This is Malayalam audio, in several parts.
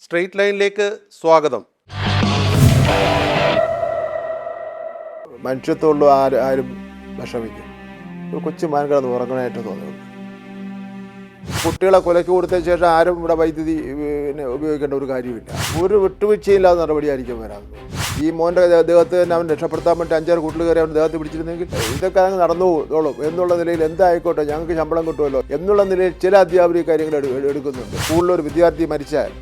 സ്ട്രെയിറ്റ് ലൈനിലേക്ക് സ്വാഗതം. മനുഷ്യത്വമുള്ള ആരും വിഷമിക്കും. ഒരു കൊച്ചു മാൻ കിടന്ന് ഉറങ്ങണമായിട്ട് തോന്നുന്നു. കുട്ടികളെ കൊലയ്ക്ക് കൊടുത്തതിന് ശേഷം ആരും ഇവിടെ വൈദ്യുതി ഉപയോഗിക്കേണ്ട ഒരു കാര്യമില്ല. ഒരു വിട്ടുവീഴ്ചയില്ലാതെ നടപടിയായിരിക്കും വരാൻ. ഈ മോൻ്റെ ദേഹത്ത് തന്നെ അവൻ രക്ഷപ്പെടുത്താൻ വേണ്ടി 5-6 കൂട്ടിൽ കയറി അവൻ ദേഹത്ത് പിടിച്ചിരുന്നെങ്കിൽ ഇതൊക്കെ അങ്ങ് നടന്നു പോകും എന്നുള്ള നിലയിൽ എന്തായിക്കോട്ടെ, ഞങ്ങൾക്ക് ശമ്പളം കിട്ടുമല്ലോ എന്നുള്ള നിലയിൽ ചില അധ്യാപകർ ഈ കാര്യങ്ങൾ എടുക്കുന്നുണ്ട്. സ്കൂളിലൊരു വിദ്യാർത്ഥി മരിച്ചാൽ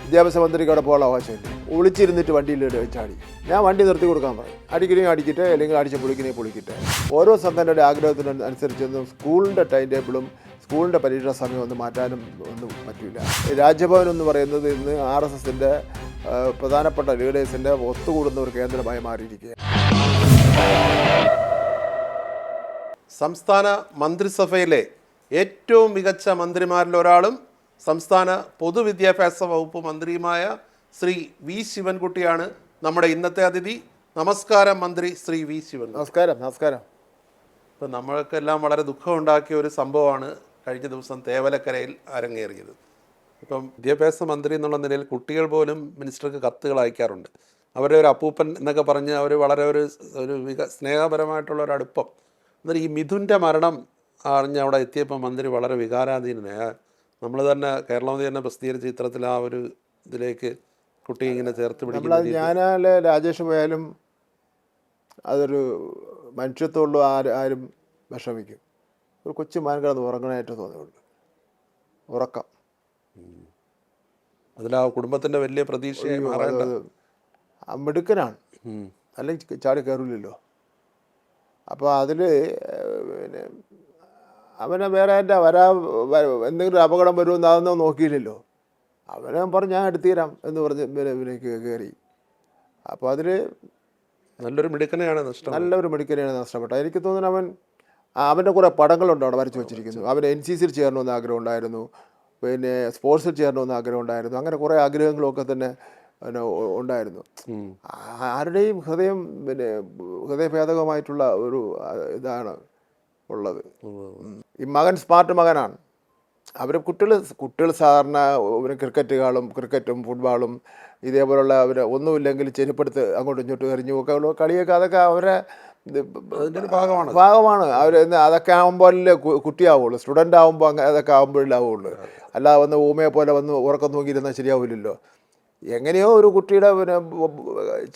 വിദ്യാഭ്യാസ മന്ത്രിക്ക് അവിടെ പോകാനുള്ള അവകാശമില്ല. ഒളിച്ചിരുന്നിട്ട് വണ്ടിയിൽ ചാടി ഞാൻ വണ്ടി നിർത്തി കൊടുക്കാൻ പറയും. അടിക്കണമെങ്കിൽ അടിക്കട്ടെ, അല്ലെങ്കിൽ അടിച്ച് പൊളിക്കട്ടെ. ഓരോ സംഘടനയുടെ ആഗ്രഹത്തിനനുസരിച്ചൊന്നും സ്കൂളിൻ്റെ ടൈം ടേബിളും സ്കൂളിൻ്റെ പരീക്ഷാ സമയം ഒന്നും മാറ്റാനും ഒന്നും പറ്റില്ല. രാജ്ഭവൻ എന്ന് പറയുന്നത് ഇന്ന് RSSൻ്റെ പ്രധാനപ്പെട്ട ലീഡേഴ്സിൻ്റെ ഒത്തുകൂടുന്ന ഒരു കേന്ദ്രമായി മാറിയിരിക്കുക. സംസ്ഥാന മന്ത്രിസഭയിലെ ഏറ്റവും മികച്ച മന്ത്രിമാരിൽ ഒരാളും സംസ്ഥാന പൊതുവിദ്യാഭ്യാസ വകുപ്പ് മന്ത്രിയുമായ ശ്രീ വി ശിവൻകുട്ടിയാണ് നമ്മുടെ ഇന്നത്തെ അതിഥി. നമസ്കാരം മന്ത്രി ശ്രീ വി ശിവൻ. നമസ്കാരം. ഇപ്പം നമ്മൾക്കെല്ലാം വളരെ ദുഃഖമുണ്ടാക്കിയ ഒരു സംഭവമാണ് കഴിഞ്ഞ ദിവസം തേവലക്കരയിൽ അരങ്ങേറിയത്. ഇപ്പം വിദ്യാഭ്യാസ മന്ത്രി എന്നുള്ള നിലയിൽ കുട്ടികൾ പോലും മിനിസ്റ്റർക്ക് കത്തുകൾ അയക്കാറുണ്ട്. അവരെ ഒരു അപ്പൂപ്പൻ എന്നൊക്കെ പറഞ്ഞ് അവർ വളരെ ഒരു സ്നേഹപരമായിട്ടുള്ള ഒരു അടുപ്പം. എന്നിട്ട് ഈ മിഥുൻ്റെ മരണം അറിഞ്ഞ് അവിടെ എത്തിയപ്പോൾ മന്ത്രി വളരെ വികാരാധീനനായ നമ്മൾ തന്നെ കേരളമതി തന്നെ പ്രസിദ്ധീകരിച്ച ചിത്രത്തിൽ ആ ഒരു ഇതിലേക്ക് കുട്ടി ഇങ്ങനെ ചേർത്ത് പിടിക്കുന്നത്. ഞാനാല് രാജേഷ് പോയാലും അതൊരു മനുഷ്യത്വമുള്ള ആരും വിഷമിക്കും. ഒരു കൊച്ചു മാൻ കിടന്ന് ഉറങ്ങണമായിട്ട് തോന്നുന്നുണ്ട്. ഉറക്കം അതിൽ ആ കുടുംബത്തിൻ്റെ വലിയ പ്രതീക്ഷയായി മാറേണ്ടത് മിടുക്കനാണ്, അല്ലെങ്കിൽ ചാടി കയറില്ലല്ലോ. അപ്പോൾ അതിൽ പിന്നെ അവനെ വേറെ എൻ്റെ എന്തെങ്കിലും അപകടം വരുമെന്ന് അതൊന്നും നോക്കിയില്ലല്ലോ. അവനെ പറഞ്ഞ് ഞാൻ എടുത്തുതരാം എന്ന് പറഞ്ഞ് പിന്നെ കയറി. അപ്പോൾ അതിൽ നല്ലൊരു മിടുക്കനെയാണ് നഷ്ടപ്പെട്ടത്. എനിക്ക് തോന്നുന്നു അവൻ്റെ കുറേ പടങ്ങളുണ്ട് അവിടെ വരച്ച് വെച്ചിരിക്കുന്നു. അവന് NCCയിൽ ചേരണമെന്ന് ആഗ്രഹം ഉണ്ടായിരുന്നു, പിന്നെ സ്പോർട്സിൽ ചേരണമെന്ന് ആഗ്രഹം ഉണ്ടായിരുന്നു. അങ്ങനെ കുറേ ആഗ്രഹങ്ങളൊക്കെ തന്നെ ഉണ്ടായിരുന്നു. ആരുടെയും ഹൃദയഭേദകമായിട്ടുള്ള ഒരു ഇതാണ് ഉള്ളത്. ഈ മകൻ സ്മാർട്ട് മകനാണ്. കുട്ടികൾ സാധാരണ ക്രിക്കറ്റും ഫുട്ബോളും ഇതേപോലുള്ള ഒന്നുമില്ലെങ്കിൽ ചെരുപ്പെടുത്ത് അങ്ങോട്ടും ഇങ്ങോട്ടും എറിഞ്ഞു ഒക്കെ ഉള്ള കളിയൊക്കെ അതൊക്കെ അവരെ ഭാഗമാണ്. അതൊക്കെ ആകുമ്പോഴല്ലേ കുട്ടിയാവുള്ളൂ. സ്റ്റുഡൻ്റ് ആകുമ്പോൾ അതൊക്കെ ആകുമ്പോഴാവുള്ളൂ. അല്ലാതെ ഊമയെ പോലെ ഉറക്കം നോക്കിയിരുന്നാൽ ശരിയാവില്ലല്ലോ. എങ്ങനെയോ ഒരു കുട്ടിയുടെ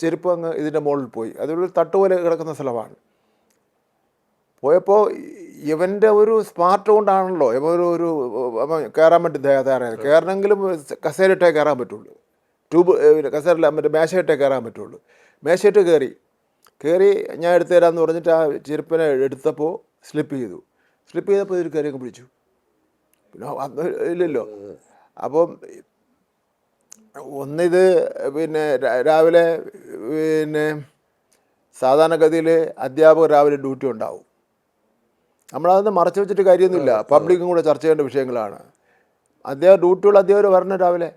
ചെരുപ്പ് അങ്ങ് ഇതിൻ്റെ മുകളിൽ പോയി. അതൊരു തട്ടുപോലെ കിടക്കുന്ന സ്ഥലമാണ്. പോയപ്പോൾ ഇവൻ്റെ ഒരു സ്മാർട്ട് കൊണ്ടാണല്ലോ ഇവൻ കയറാൻ വേണ്ടി തയ്യാറായത്. കയറണമെങ്കിലും കസേരയിട്ടേ കയറാൻ പറ്റുള്ളൂ. കസേരല്ല, മേശയിട്ടേ കയറാൻ പറ്റുള്ളൂ. മേശയിട്ട് കയറി ഞാൻ എടുത്തു തരാമെന്ന് പറഞ്ഞിട്ട് ആ ചെരുപ്പിനെ എടുത്തപ്പോൾ സ്ലിപ്പ് ചെയ്തപ്പോൾ ഇതൊരു കയറിയൊക്കെ പിടിച്ചു. പിന്നെ ഇല്ലല്ലോ. അപ്പം ഒന്നിത് പിന്നെ രാവിലെ പിന്നെ സാധാരണഗതിയിൽ അധ്യാപകർ രാവിലെ ഡ്യൂട്ടി ഉണ്ടാവും. നമ്മളതൊന്ന് മറച്ചു വെച്ചിട്ട് കാര്യമൊന്നുമില്ല. പബ്ലിക്കും കൂടെ ചർച്ച ചെയ്യേണ്ട വിഷയങ്ങളാണ്. അധ്യാപകർ വരണം രാവിലെ.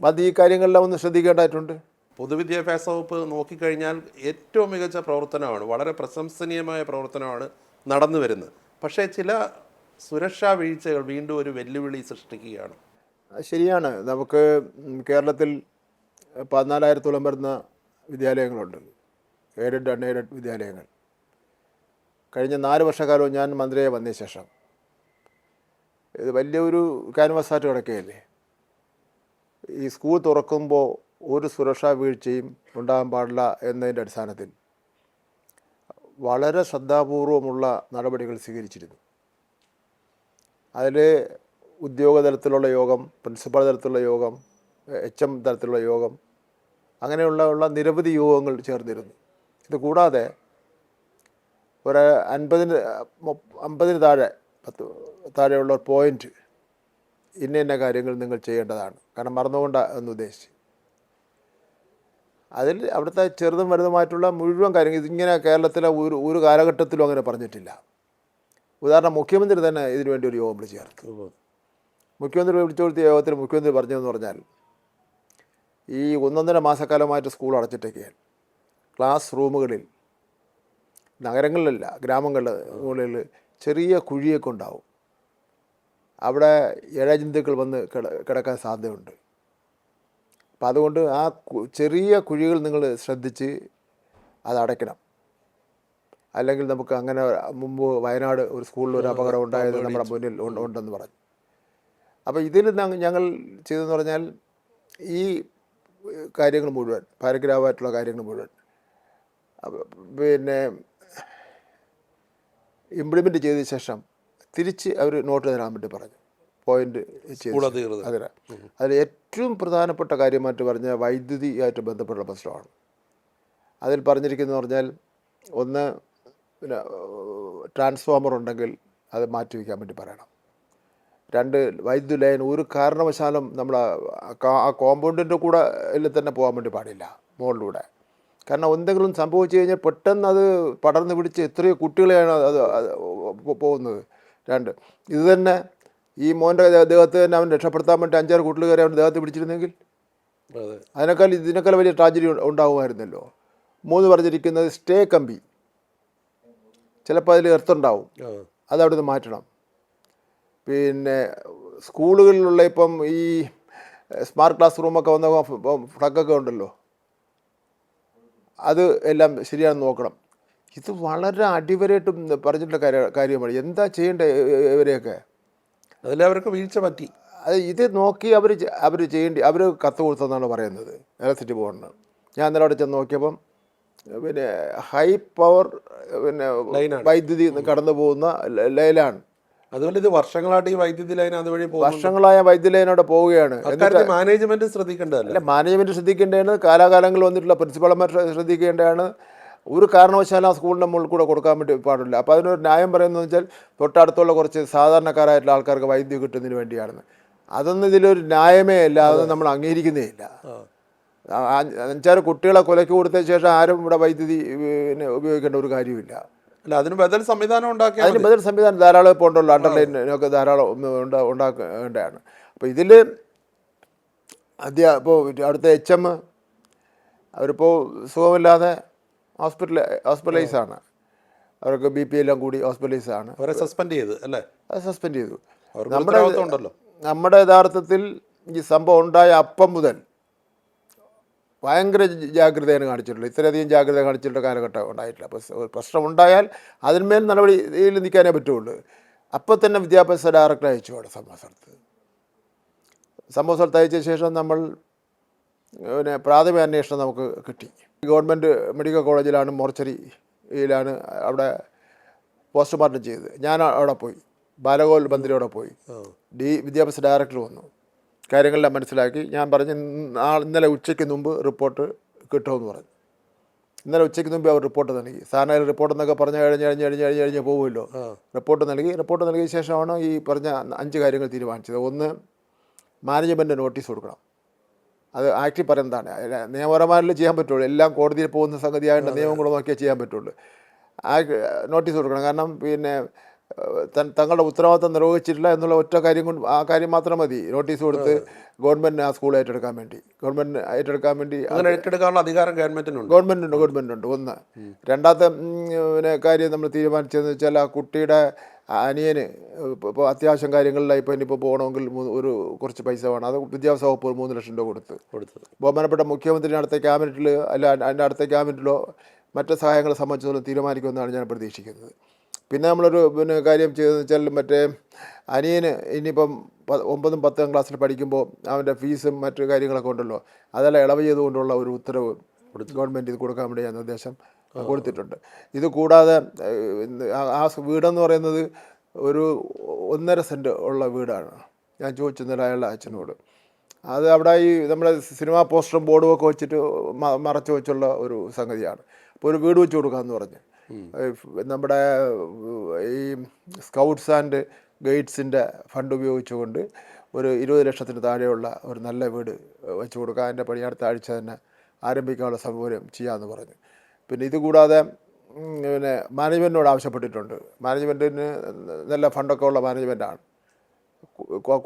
അത് ഈ കാര്യങ്ങളെല്ലാം ഒന്ന് ശ്രദ്ധിക്കേണ്ടതായിട്ടുണ്ട്. പൊതുവിദ്യാഭ്യാസ വകുപ്പ് നോക്കിക്കഴിഞ്ഞാൽ ഏറ്റവും മികച്ച പ്രവർത്തനമാണ്, വളരെ പ്രശംസനീയമായ പ്രവർത്തനമാണ് നടന്നു വരുന്നത്. പക്ഷേ ചില സുരക്ഷാ വീഴ്ചകൾ വീണ്ടും ഒരു വെല്ലുവിളി സൃഷ്ടിക്കുകയാണ്. ശരിയാണ്. നമുക്ക് കേരളത്തിൽ 14,000-ഓളം വരുന്ന വിദ്യാലയങ്ങളുണ്ട്, എയ്ഡഡ് അൺഎയ്ഡഡ് വിദ്യാലയങ്ങൾ. കഴിഞ്ഞ 4 വർഷക്കാലവും ഞാൻ മന്ത്രിയെ വന്നതിന് ശേഷം ഇത് വലിയൊരു ക്യാൻവാസായിട്ട് കിടക്കുകയല്ലേ. ഈ സ്കൂൾ തുറക്കുമ്പോൾ ഒരു സുരക്ഷാ വീഴ്ചയും ഉണ്ടാകാൻ പാടില്ല എന്നതിൻ്റെ അടിസ്ഥാനത്തിൽ വളരെ ശ്രദ്ധാപൂർവമുള്ള നടപടികൾ സ്വീകരിച്ചിരുന്നു. അതിൽ ഉദ്യോഗ തലത്തിലുള്ള യോഗം, പ്രിൻസിപ്പൽ തലത്തിലുള്ള യോഗം, HM തലത്തിലുള്ള യോഗം, അങ്ങനെയുള്ള നിരവധി യോഗങ്ങൾ ചേർന്നിരുന്നു. ഇത് കൂടാതെ ഒരു 50 താഴെയുള്ള പോയിൻ്റ് ഇന്ന കാര്യങ്ങൾ നിങ്ങൾ ചെയ്യേണ്ടതാണ്, കാരണം മറന്നുകൊണ്ട എന്ന് ഉദ്ദേശിച്ച് അതിൽ അവിടുത്തെ ചെറുതും വലുതുമായിട്ടുള്ള മുഴുവൻ കാര്യങ്ങൾ ഇതിങ്ങനെ കേരളത്തിലെ ഒരു കാലഘട്ടത്തിലും അങ്ങനെ പറഞ്ഞിട്ടില്ല. ഉദാഹരണം, മുഖ്യമന്ത്രി തന്നെ ഇതിനു വേണ്ടി ഒരു യോഗം വിളിച്ച് ചേർത്തു. മുഖ്യമന്ത്രി വിളിച്ചു കൊടുത്ത യോഗത്തിൽ മുഖ്യമന്ത്രി പറഞ്ഞതെന്ന് പറഞ്ഞാൽ, ഈ 1.5 മാസക്കാലമായിട്ട് സ്കൂൾ അടച്ചിട്ടൊക്കെയാൽ ക്ലാസ് റൂമുകളിൽ, നഗരങ്ങളിലല്ല ഗ്രാമങ്ങളിൽ ചെറിയ കുഴിയൊക്കെ ഉണ്ടാവും. അവിടെ ഇഴജന്തുക്കൾ വന്ന് കിടക്കാൻ സാധ്യതയുണ്ട്. അപ്പം അതുകൊണ്ട് ആ ചെറിയ കുഴികൾ നിങ്ങൾ ശ്രദ്ധിച്ച് അത് അടയ്ക്കണം. അല്ലെങ്കിൽ നമുക്ക് അങ്ങനെ മുമ്പ് വയനാട് ഒരു സ്കൂളിൽ ഒരു അപകടം ഉണ്ടായത് നമ്മുടെ മുന്നിൽ ഉണ്ടെന്ന് പറഞ്ഞു. അപ്പോൾ ഇതിൽ ഞങ്ങൾ ചെയ്തതെന്ന് പറഞ്ഞാൽ ഈ കാര്യങ്ങൾ മുഴുവൻ പാരഗ്രാഫായിട്ടുള്ള കാര്യങ്ങൾ മുഴുവൻ പിന്നെ ഇംപ്ലിമെൻ്റ് ചെയ്ത ശേഷം തിരിച്ച് അവർ നോട്ട് തരാൻ വേണ്ടി പറഞ്ഞു. പോയിന്റ് അതിന് അതിൽ ഏറ്റവും പ്രധാനപ്പെട്ട കാര്യമായിട്ട് പറഞ്ഞാൽ വൈദ്യുതിയായിട്ട് ബന്ധപ്പെട്ട പ്രശ്നമാണ്. അതിൽ പറഞ്ഞിരിക്കുന്നത് പറഞ്ഞാൽ ഒന്ന് പിന്നെ ട്രാൻസ്ഫോമർ ഉണ്ടെങ്കിൽ അത് മാറ്റി വയ്ക്കാൻ വേണ്ടി പറയണം. 2 വൈദ്യുതി ലൈൻ ഒരു കാരണവശാലും നമ്മൾ ആ കോമ്പൗണ്ടിൻ്റെ കൂടെ തന്നെ പോകാൻ വേണ്ടി പാടില്ല മുകളിലൂടെ. കാരണം എന്തെങ്കിലും സംഭവിച്ചു കഴിഞ്ഞാൽ പെട്ടെന്ന് അത് പടർന്ന് പിടിച്ച് എത്രയോ കുട്ടികളെയാണ് അത് പോകുന്നത്. 2 ഇത് തന്നെ ഈ മോൻ്റെ ദേഹത്ത് തന്നെ അവൻ രക്ഷപ്പെടുത്താൻ വേണ്ടി 5-6 കുട്ടികൾ അവൻ ദേഹത്ത് പിടിച്ചിരുന്നെങ്കിൽ ഇതിനേക്കാൾ വലിയ ട്രാജഡി ഉണ്ടാകുമായിരുന്നല്ലോ. 3 പറഞ്ഞിരിക്കുന്നത് സ്റ്റേ കമ്പി, ചിലപ്പോൾ അതിൽ എർത്തുണ്ടാവും, അതവിടെ നിന്ന് മാറ്റണം. പിന്നെ സ്കൂളുകളിലുള്ള ഇപ്പം ഈ സ്മാർട്ട് ക്ലാസ് റൂമൊക്കെ വന്ന ഫ്ലഗൊക്കെ ഉണ്ടല്ലോ, അത് എല്ലാം ശരിയാണെന്ന് നോക്കണം. ഇത് വളരെ അടിവരായിട്ടും പറഞ്ഞിട്ടുള്ള കാര്യമാണ്. എന്താ ചെയ്യേണ്ടത് ഇവരെയൊക്കെ? അതിലവർക്ക് വീഴ്ച പറ്റി. അത് ഇത് നോക്കി അവർ അവർ കത്ത് കൊടുത്തെന്നാണ് പറയുന്നത് ഇലക്ട്രിസിറ്റി ബോർഡിന്. ഞാൻ ഇന്നലെ അവിടെ ചെന്ന് നോക്കിയപ്പം പിന്നെ ഹൈ പവർ പിന്നെ വൈദ്യുതി കടന്നു പോകുന്ന ലൈനാണ്. അതുകൊണ്ട് ഇത് വർഷങ്ങളായിട്ട് ഈ വൈദ്യുതി ലൈൻ അതുവഴി വർഷങ്ങളായ വൈദ്യുതി ലൈൻ അവിടെ പോവുകയാണ്. മാനേജ്മെന്റ് ശ്രദ്ധിക്കേണ്ടതല്ല. മാനേജ്മെന്റ് ശ്രദ്ധിക്കേണ്ടതാണ്, കാലാകാലങ്ങളിൽ വന്നിട്ടുള്ള പ്രിൻസിപ്പൾമാർ ശ്രദ്ധിക്കേണ്ടതാണ്. ഒരു കാരണവശാലും ആ സ്കൂളിൻ്റെ മുകളിൽ കൂടെ കൊടുക്കാൻ വേണ്ടി പാടില്ല. അപ്പോൾ അതിനൊരു ന്യായം പറയുന്നതെന്ന് വെച്ചാൽ തൊട്ടടുത്തുള്ള കുറച്ച് സാധാരണക്കാരായിട്ടുള്ള ആൾക്കാർക്ക് വൈദ്യുതി കിട്ടുന്നതിന് വേണ്ടിയാണെന്ന്. അതൊന്നും ഇതിലൊരു ന്യായമേ ഇല്ല, അതൊന്നും നമ്മൾ അംഗീകരിക്കുന്നേ ഇല്ല. 5-6 കുട്ടികളെ കൊലയ്ക്ക് കൊടുത്തതിന് ശേഷം ആരും ഇവിടെ വൈദ്യുതി പിന്നെ ഉപയോഗിക്കേണ്ട ഒരു കാര്യമില്ല. അല്ല, അതിന് ബദൽ സംവിധാനം ഉണ്ടാക്കി. അതിന് ബദൽ സംവിധാനം ധാരാളം ഇപ്പോൾ ഉണ്ടല്ലോ, അണ്ടർലൈനൊക്കെ ധാരാളം ഉണ്ടാക്കേണ്ടതാണ്. അപ്പോൾ ഇതിൽ ഇപ്പോൾ അവിടുത്തെ HM അവരിപ്പോൾ സുഖമില്ലാതെ ഹോസ്പിറ്റലൈസാണ്. അവർക്ക് BP എല്ലാം കൂടി ഹോസ്പിറ്റലൈസാണ്. അവരെ സസ്പെൻഡ് ചെയ്തു അല്ലേ? അത് സസ്പെൻഡ് ചെയ്തു. നമ്മുടെ നമ്മുടെ യഥാർത്ഥത്തിൽ ഈ സംഭവം ഉണ്ടായ അപ്പം മുതൽ ഭയങ്കര ജാഗ്രതയാണ് കാണിച്ചിട്ടുള്ളത്. ഇത്രയധികം ജാഗ്രത കാണിച്ചിട്ടുള്ള കാലഘട്ടം ഉണ്ടായിട്ടില്ല. അപ്പോൾ പ്രശ്നമുണ്ടായാൽ അതിന്മേൽ നടപടിയിൽ നിൽക്കാനേ പറ്റുള്ളൂ. അപ്പോൾ തന്നെ വിദ്യാഭ്യാസ ഡയറക്ടറെ അയച്ചു അവിടെ സംഭവ സ്ഥലത്ത് അയച്ച ശേഷം നമ്മൾ പിന്നെ പ്രാഥമിക അന്വേഷണം നമുക്ക് കിട്ടി. ഗവൺമെൻറ് മെഡിക്കൽ കോളേജിലാണ്, മോർച്ചറിയിലാണ് അവിടെ പോസ്റ്റ്മോർട്ടം ചെയ്തത്. ഞാൻ അവിടെ പോയി, ബാലഗോപാൽ മന്ത്രിയോടെ പോയി. വിദ്യാഭ്യാസ ഡയറക്ടർ വന്നു, കാര്യങ്ങളെല്ലാം മനസ്സിലാക്കി. ഞാൻ പറഞ്ഞു ഇന്നലെ ഉച്ചയ്ക്ക് മുമ്പ് റിപ്പോർട്ട് കിട്ടുമെന്ന് പറഞ്ഞു. ഇന്നലെ ഉച്ചയ്ക്ക് മുമ്പ് അവർ റിപ്പോർട്ട് നൽകി. സാധാരണ റിപ്പോർട്ട് എന്നൊക്കെ പറഞ്ഞ് കഴിഞ്ഞ് പോകുമല്ലോ. റിപ്പോർട്ട് നൽകിയ ശേഷമാണ് ഈ പറഞ്ഞ 5 കാര്യങ്ങൾ തീരുമാനിച്ചത്. 1, മാനേജ്മെൻറ്റ് നോട്ടീസ് കൊടുക്കണം. അത് ആക്ടിൽ പറയുന്നതാണ്, നിയമപരമായിട്ട് ചെയ്യാൻ പറ്റുള്ളൂ. എല്ലാം കോടതിയിൽ പോകുന്ന സംഗതിയായിട്ട് നിയമങ്ങൾ നോക്കിയാൽ ചെയ്യാൻ പറ്റുള്ളൂ. നോട്ടീസ് കൊടുക്കണം. കാരണം പിന്നെ തങ്ങളുടെ ഉത്തരവാദിത്തം നിർവഹിച്ചിട്ടില്ല എന്നുള്ള ഒറ്റ കാര്യം കൊണ്ട് ആ കാര്യം മാത്രം മതി. നോട്ടീസ് കൊടുത്ത് ഗവൺമെൻറ്റിന് ആ സ്കൂൾ ഏറ്റെടുക്കാൻ വേണ്ടി അങ്ങനെ ഏറ്റെടുക്കാനുള്ള അധികാരം ഗവൺമെൻറ്റിനുണ്ട്. 1. രണ്ടാമത്തെ പിന്നെ കാര്യം നമ്മൾ തീരുമാനിച്ചതെന്ന് വെച്ചാൽ ആ കുട്ടിയുടെ അനിയന് ഇപ്പോൾ അത്യാവശ്യം കാര്യങ്ങളിലായി ഇനിയിപ്പോൾ പോകണമെങ്കിൽ കുറച്ച് പൈസ വേണം. അത് വിദ്യാഭ്യാസ വകുപ്പ് 3 ലക്ഷം രൂപ കൊടുത്ത് ബഹുമാനപ്പെട്ട മുഖ്യമന്ത്രി അടുത്ത ക്യാബിനറ്റിൽ അതിൻ്റെ അടുത്ത ക്യാബിനറ്റിലോ മറ്റ് സഹായങ്ങളെ സംബന്ധിച്ചൊന്നും തീരുമാനിക്കുമെന്നാണ് ഞാൻ പ്രതീക്ഷിക്കുന്നത്. പിന്നെ നമ്മളൊരു കാര്യം ചെയ്തതെന്ന് വെച്ചാൽ മറ്റേ അനിയന് ഇനിയിപ്പം 9ഉം 10ഉം ക്ലാസ്സിൽ പഠിക്കുമ്പോൾ അവൻ്റെ ഫീസും മറ്റു കാര്യങ്ങളൊക്കെ ഉണ്ടല്ലോ, അതെല്ലാം ഇളവ് ചെയ്തുകൊണ്ടുള്ള ഒരു ഉത്തരവ് ഗവൺമെൻറ് ഇത് കൊടുക്കാൻ വേണ്ടി ഞാൻ നിർദ്ദേശം കൊടുത്തിട്ടുണ്ട്. ഇത് കൂടാതെ ആ വീടെന്ന് പറയുന്നത് ഒരു 1.5 സെൻറ്റ് ഉള്ള വീടാണ്. ഞാൻ ചോദിച്ചെന്നില്ല അയാളുടെ അച്ഛനോട്. അത് അവിടെ ഈ നമ്മുടെ സിനിമാ പോസ്റ്ററും ബോർഡും ഒക്കെ വെച്ചിട്ട് മറച്ചു വെച്ചുള്ള ഒരു സംഗതിയാണ്. അപ്പോൾ ഒരു വീട് വെച്ച് കൊടുക്കാമെന്ന് പറഞ്ഞ് നമ്മുടെ ഈ സ്കൗട്ട്സ് ആൻഡ് ഗൈഡ്സിൻ്റെ ഫണ്ട് ഉപയോഗിച്ചുകൊണ്ട് ഒരു 20 ലക്ഷത്തിന് താഴെയുള്ള ഒരു നല്ല വീട് വെച്ച് കൊടുക്കുക. അതിൻ്റെ പണി അടുത്ത ആഴ്ച തന്നെ ആരംഭിക്കാനുള്ള സൗകര്യം ചെയ്യാമെന്ന് പറഞ്ഞു. പിന്നെ ഇതുകൂടാതെ പിന്നെ മാനേജ്മെൻറ്റിനോട് ആവശ്യപ്പെട്ടിട്ടുണ്ട്. മാനേജ്മെൻറ്റിന് നല്ല ഫണ്ടൊക്കെ ഉള്ള മാനേജ്മെൻറ്റാണ്,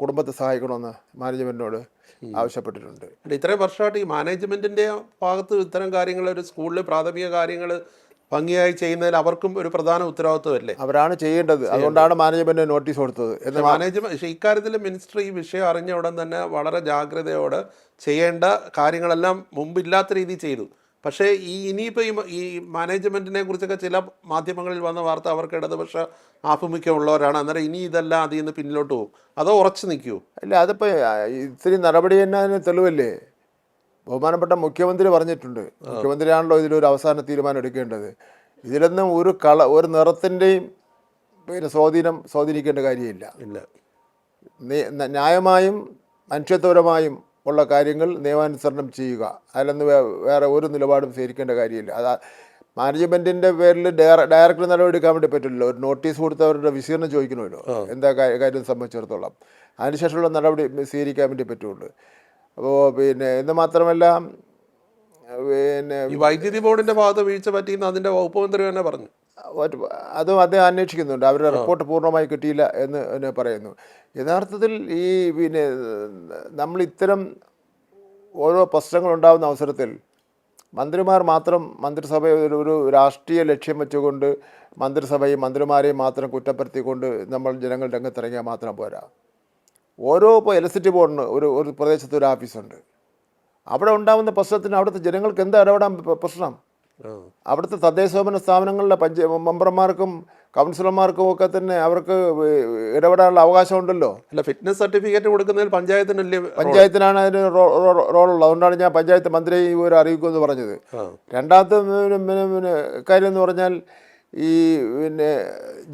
കുടുംബത്തെ സഹായിക്കണമെന്ന് മാനേജ്മെൻറ്റിനോട് ആവശ്യപ്പെട്ടിട്ടുണ്ട്. ഇത്രയും വർഷമായിട്ട് ഈ മാനേജ്മെൻറ്റിൻ്റെ ഭാഗത്ത് ഇത്തരം കാര്യങ്ങൾ ഒരു സ്കൂളിൽ പ്രാഥമിക കാര്യങ്ങൾ ഭംഗിയായി ചെയ്യുന്നതിൽ അവർക്കും ഒരു പ്രധാന ഉത്തരവാദിത്വമല്ലേ? അവരാണ് ചെയ്യേണ്ടത്. അതുകൊണ്ടാണ് മാനേജ്മെൻറ്റ് നോട്ടീസ് കൊടുത്തത്. പക്ഷേ മാനേജ്മെന്റ്, പക്ഷേ ഇക്കാര്യത്തിൽ മിനിസ്റ്റർ ഈ വിഷയം അറിഞ്ഞ ഉടൻ തന്നെ വളരെ ജാഗ്രതയോടെ ചെയ്യേണ്ട കാര്യങ്ങളെല്ലാം മുമ്പില്ലാത്ത രീതിയിൽ ചെയ്തു. പക്ഷേ ഇനിയിപ്പോൾ ഈ മാനേജ്മെൻറ്റിനെ കുറിച്ചൊക്കെ ചില മാധ്യമങ്ങളിൽ വന്ന വാർത്ത അവർക്ക് ഇടതുപക്ഷ ആഭിമുഖ്യമുള്ളവരാണ്, അന്നേരം ഇനി ഇതെല്ലാം അതിൽ നിന്ന് പിന്നിലോട്ട് പോകും, അതോ ഉറച്ചു നിൽക്കുമോ? അല്ല, അതിപ്പോൾ ഇത്തിരി നടപടി തന്നെ അതിന് തെളിവല്ലേ? ബഹുമാനപ്പെട്ട മുഖ്യമന്ത്രി പറഞ്ഞിട്ടുണ്ട്. മുഖ്യമന്ത്രിയാണല്ലോ ഇതിലൊരു അവസാന തീരുമാനം എടുക്കേണ്ടത്. ഇതിലൊന്നും ഒരു നിറത്തിൻ്റെയും പിന്നെ സ്വാധീനിക്കേണ്ട കാര്യമില്ല. ഇല്ല. ന്യായമായും മനുഷ്യത്വപരമായും ഉള്ള കാര്യങ്ങൾ നിയമാനുസരണം ചെയ്യുക. അതിലൊന്ന് വേറെ ഒരു നിലപാടും സ്വീകരിക്കേണ്ട കാര്യമില്ല. അത് മാനേജ്മെൻറ്റിൻ്റെ പേരിൽ ഡയറക്റ്റ് നടപടി എടുക്കാൻ വേണ്ടി പറ്റില്ലല്ലോ. ഒരു നോട്ടീസ് കൊടുത്തവരുടെ വിശീർണം ചോദിക്കണമല്ലോ, എന്താ കാര്യം സംബന്ധിച്ചിടത്തോളം. അതിനുശേഷമുള്ള നടപടി സ്വീകരിക്കാൻ വേണ്ടി പറ്റുള്ളൂ. അപ്പോൾ പിന്നെ എന്ന് മാത്രമല്ല, പിന്നെ ഈ വൈദ്യുതി ബോർഡിൻ്റെ ഭാഗത്ത് വീഴ്ച പറ്റിയെന്ന് അതിൻ്റെ വകുപ്പ് മന്ത്രി തന്നെ പറഞ്ഞു. അതും അദ്ദേഹം അന്വേഷിക്കുന്നുണ്ട്. അവരുടെ റിപ്പോർട്ട് പൂർണ്ണമായി കിട്ടിയില്ല എന്ന് പറയുന്നു. യഥാർത്ഥത്തിൽ ഈ പിന്നെ നമ്മൾ ഇത്തരം ഓരോ പ്രശ്നങ്ങളുണ്ടാകുന്ന അവസരത്തിൽ മന്ത്രിമാർ മാത്രം മന്ത്രിസഭ ഒരു രാഷ്ട്രീയ ലക്ഷ്യം വെച്ചുകൊണ്ട് മന്ത്രിസഭയും മന്ത്രിമാരെയും മാത്രം കുറ്റപ്പെടുത്തിക്കൊണ്ട് നമ്മൾ ജനങ്ങൾ രംഗത്തിറങ്ങിയാൽ മാത്രം പോരാ. ഓരോ ഇപ്പോൾ ഇലക്ട്രിസിറ്റി ബോർഡിന് ഒരു പ്രദേശത്ത് ഒരു ഓഫീസുണ്ട്. അവിടെ ഉണ്ടാകുന്ന പ്രശ്നത്തിന് അവിടുത്തെ ജനങ്ങൾക്ക് എന്താ ഇടപെടാൻ പ്രശ്നം? അവിടുത്തെ തദ്ദേശഭരണ സ്ഥാപനങ്ങളിലെ മെമ്പർമാർക്കും കൗൺസിലർമാർക്കും ഒക്കെ തന്നെ അവർക്ക് ഇടപെടാനുള്ള അവകാശമുണ്ടല്ലോ. അല്ല, ഫിറ്റ്നസ് സർട്ടിഫിക്കറ്റ് കൊടുക്കുന്നതിൽ പഞ്ചായത്തിനാണ് അതിന് റോളുള്ളത്. അതുകൊണ്ടാണ് ഞാൻ പഞ്ചായത്ത് മന്ത്രിയെ ഇവർ അറിയിക്കുമെന്ന് പറഞ്ഞത്. രണ്ടാമത്തെ കാര്യം എന്ന് പറഞ്ഞാൽ ഈ പിന്നെ